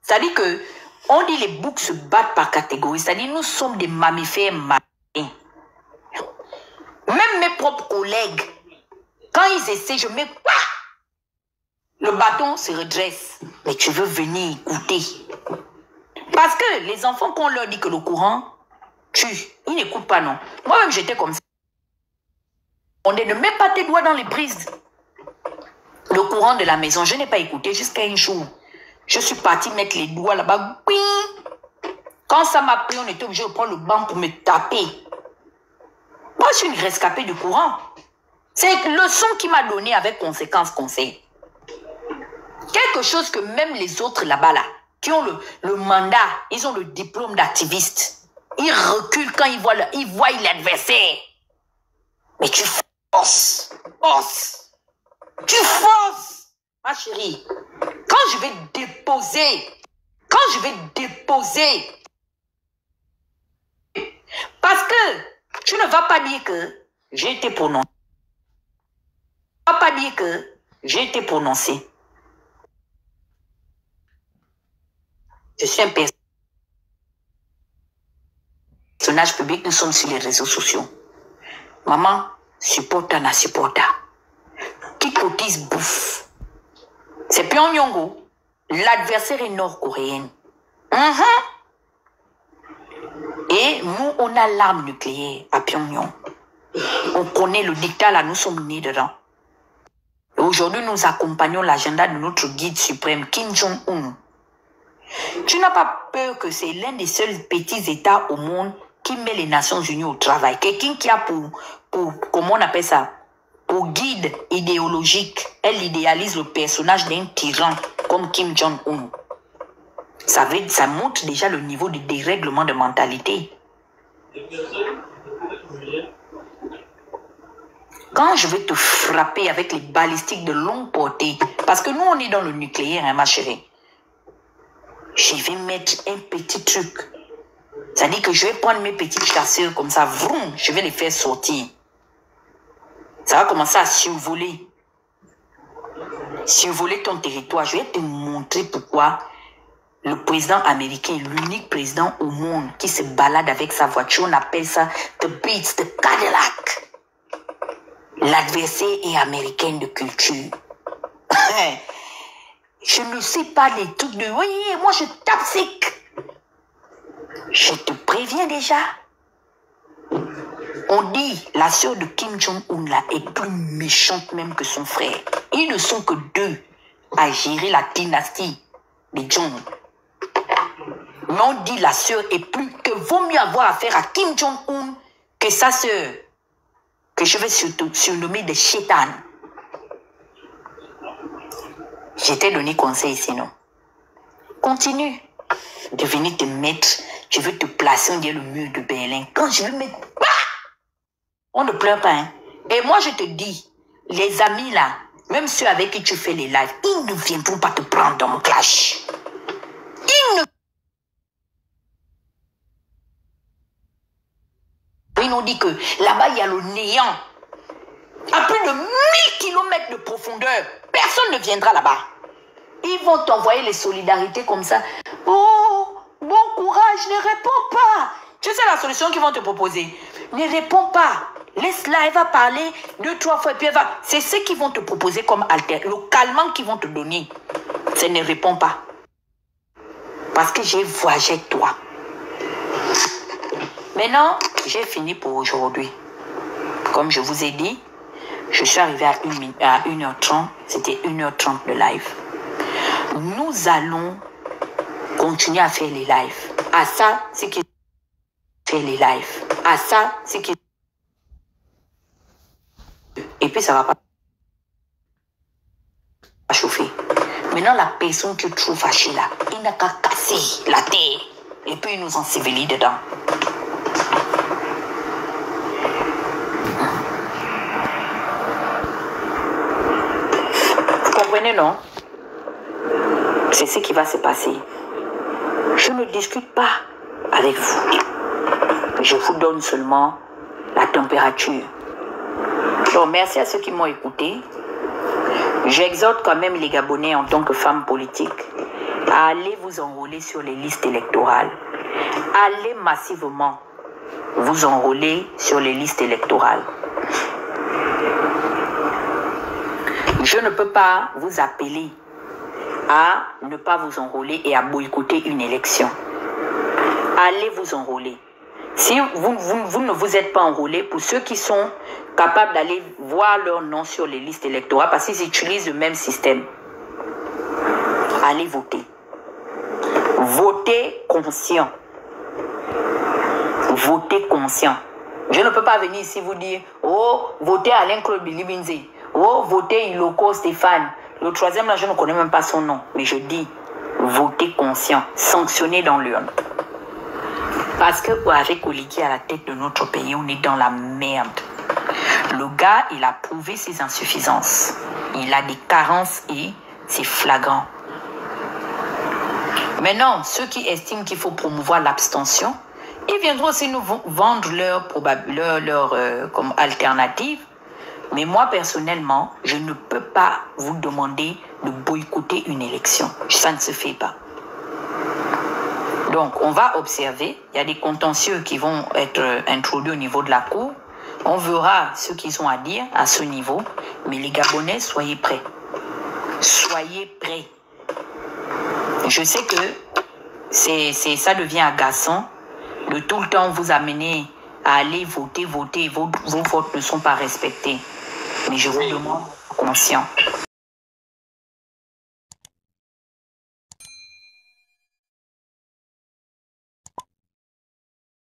A: C'est-à-dire que, on dit les boucs se battent par catégorie. C'est-à-dire nous sommes des mammifères marins. Même mes propres collègues, quand ils essaient, je mets... Le bâton se redresse. Mais tu veux venir écouter. Parce que les enfants, quand on leur dit que le courant tue, ils n'écoutent pas, non. Moi-même, j'étais comme ça. On ne met pas tes doigts dans les prises. Le courant de la maison, je n'ai pas écouté jusqu'à un jour. Je suis partie mettre les doigts là-bas. Quand ça m'a pris, on était obligé de prendre le banc pour me taper. Moi, je suis une rescapée du courant. C'est le son qui m'a donné avec conséquence conseil. Quelque chose que même les autres là-bas, là, qui ont le mandat, ils ont le diplôme d'activiste. Ils reculent quand ils voient l'adversaire. Mais tu forces. Tu forces, ma chérie. Quand je vais déposer, parce que tu ne vas pas dire que j'ai été prononcé. Tu ne vas pas dire que j'ai été prononcé. Je suis un personnage public, nous sommes sur les réseaux sociaux. Maman, supporta na supporta. Qui cotise bouffe. C'est Pyongyang. L'adversaire est nord-coréen. Et nous, on a l'arme nucléaire à Pyongyang. On connaît le dictat là, nous sommes nés dedans. Et aujourd'hui, nous accompagnons l'agenda de notre guide suprême, Kim Jong-un. Tu n'as pas peur que c'est l'un des seuls petits États au monde qui met les Nations Unies au travail. Quelqu'un qui a pour comment on appelle ça, pour guide idéologique, elle idéalise le personnage d'un tyran comme Kim Jong-un. Ça montre déjà le niveau de dérèglement de mentalité. Quand je vais te frapper avec les balistiques de longue portée, parce que nous on est dans le nucléaire, hein, ma chérie, je vais mettre un petit truc. C'est-à-dire que je vais prendre mes petits chasseurs comme ça, vroom, je vais les faire sortir. Ça va commencer à survoler. Survoler ton territoire. Je vais te montrer pourquoi le président américain est l'unique président au monde qui se balade avec sa voiture. On appelle ça the Beats, the Cadillac. L'adversaire est américain de culture. Je ne sais pas les trucs de... Oui, moi je tape sec. Je te préviens déjà. On dit la sœur de Kim Jong-un là est plus méchante même que son frère. Ils ne sont que 2 à gérer la dynastie des Jong. Mais on dit la sœur est plus... que vaut mieux avoir affaire à Kim Jong-un que sa sœur. Que je vais surnommer de Chétan. Je t'ai donné conseil sinon. Continue de venir te mettre, tu veux te placer on dirait le mur de Berlin. Quand je veux mettre... On ne pleure pas, hein. Et moi je te dis, les amis là, même ceux avec qui tu fais les lives, ils ne viendront pas te prendre dans mon clash. Ils nous dit que là-bas il y a le néant. À plus de 1000 km de profondeur, personne ne viendra là-bas. Ils vont t'envoyer les solidarités comme ça. Oh, bon courage, ne réponds pas. Tu sais la solution qu'ils vont te proposer. Ne réponds pas. Laisse-la, elle va parler 2-3 fois et puis elle va... C'est ce qu'ils vont te proposer comme alter. Le calmant qu'ils vont te donner, c'est ne réponds pas. Parce que j'ai voyagé avec toi. Maintenant, j'ai fini pour aujourd'hui. Comme je vous ai dit, je suis arrivé à 1h30. C'était 1h30 de live. Nous allons continuer à faire les lives. À ça, c'est qui fait les lives. À ça, c'est qui... Et puis ça va pas. Maintenant, la personne qui est trop fâchée là, il n'a qu'à casser la terre et puis il nous ensevelit dedans. Vous comprenez, non? C'est ce qui va se passer. Je ne discute pas avec vous. Je vous donne seulement la température. Donc, merci à ceux qui m'ont écouté. J'exhorte quand même les Gabonais en tant que femmes politiques à aller vous enrôler sur les listes électorales. Allez massivement vous enrôler sur les listes électorales. Je ne peux pas vous appeler à ne pas vous enrôler et à boycotter une élection. Allez vous enrôler. Si vous ne vous êtes pas enrôlé, pour ceux qui sont capables d'aller voir leur nom sur les listes électorales, parce qu'ils utilisent le même système, allez voter. Votez conscient. Votez conscient. Je ne peux pas venir ici vous dire, oh, votez Alain-Claude Bilibinze, oh, votez Iloko Stéphane. Le troisième, là, je ne connais même pas son nom, mais je dis, votez conscient, sanctionnez dans l'urne. Parce qu'avec Oligui à la tête de notre pays, on est dans la merde. Le gars, il a prouvé ses insuffisances. Il a des carences et c'est flagrant. Maintenant, ceux qui estiment qu'il faut promouvoir l'abstention, ils viendront aussi nous vendre leur comme alternative. Mais moi, personnellement, je ne peux pas vous demander de boycotter une élection. Ça ne se fait pas. Donc, on va observer. Il y a des contentieux qui vont être introduits au niveau de la Cour. On verra ce qu'ils ont à dire à ce niveau. Mais les Gabonais, soyez prêts. Soyez prêts. Je sais que ça devient agaçant de tout le temps vous amener à aller voter. Vos votes ne sont pas respectés. Mais je vous demande conscient.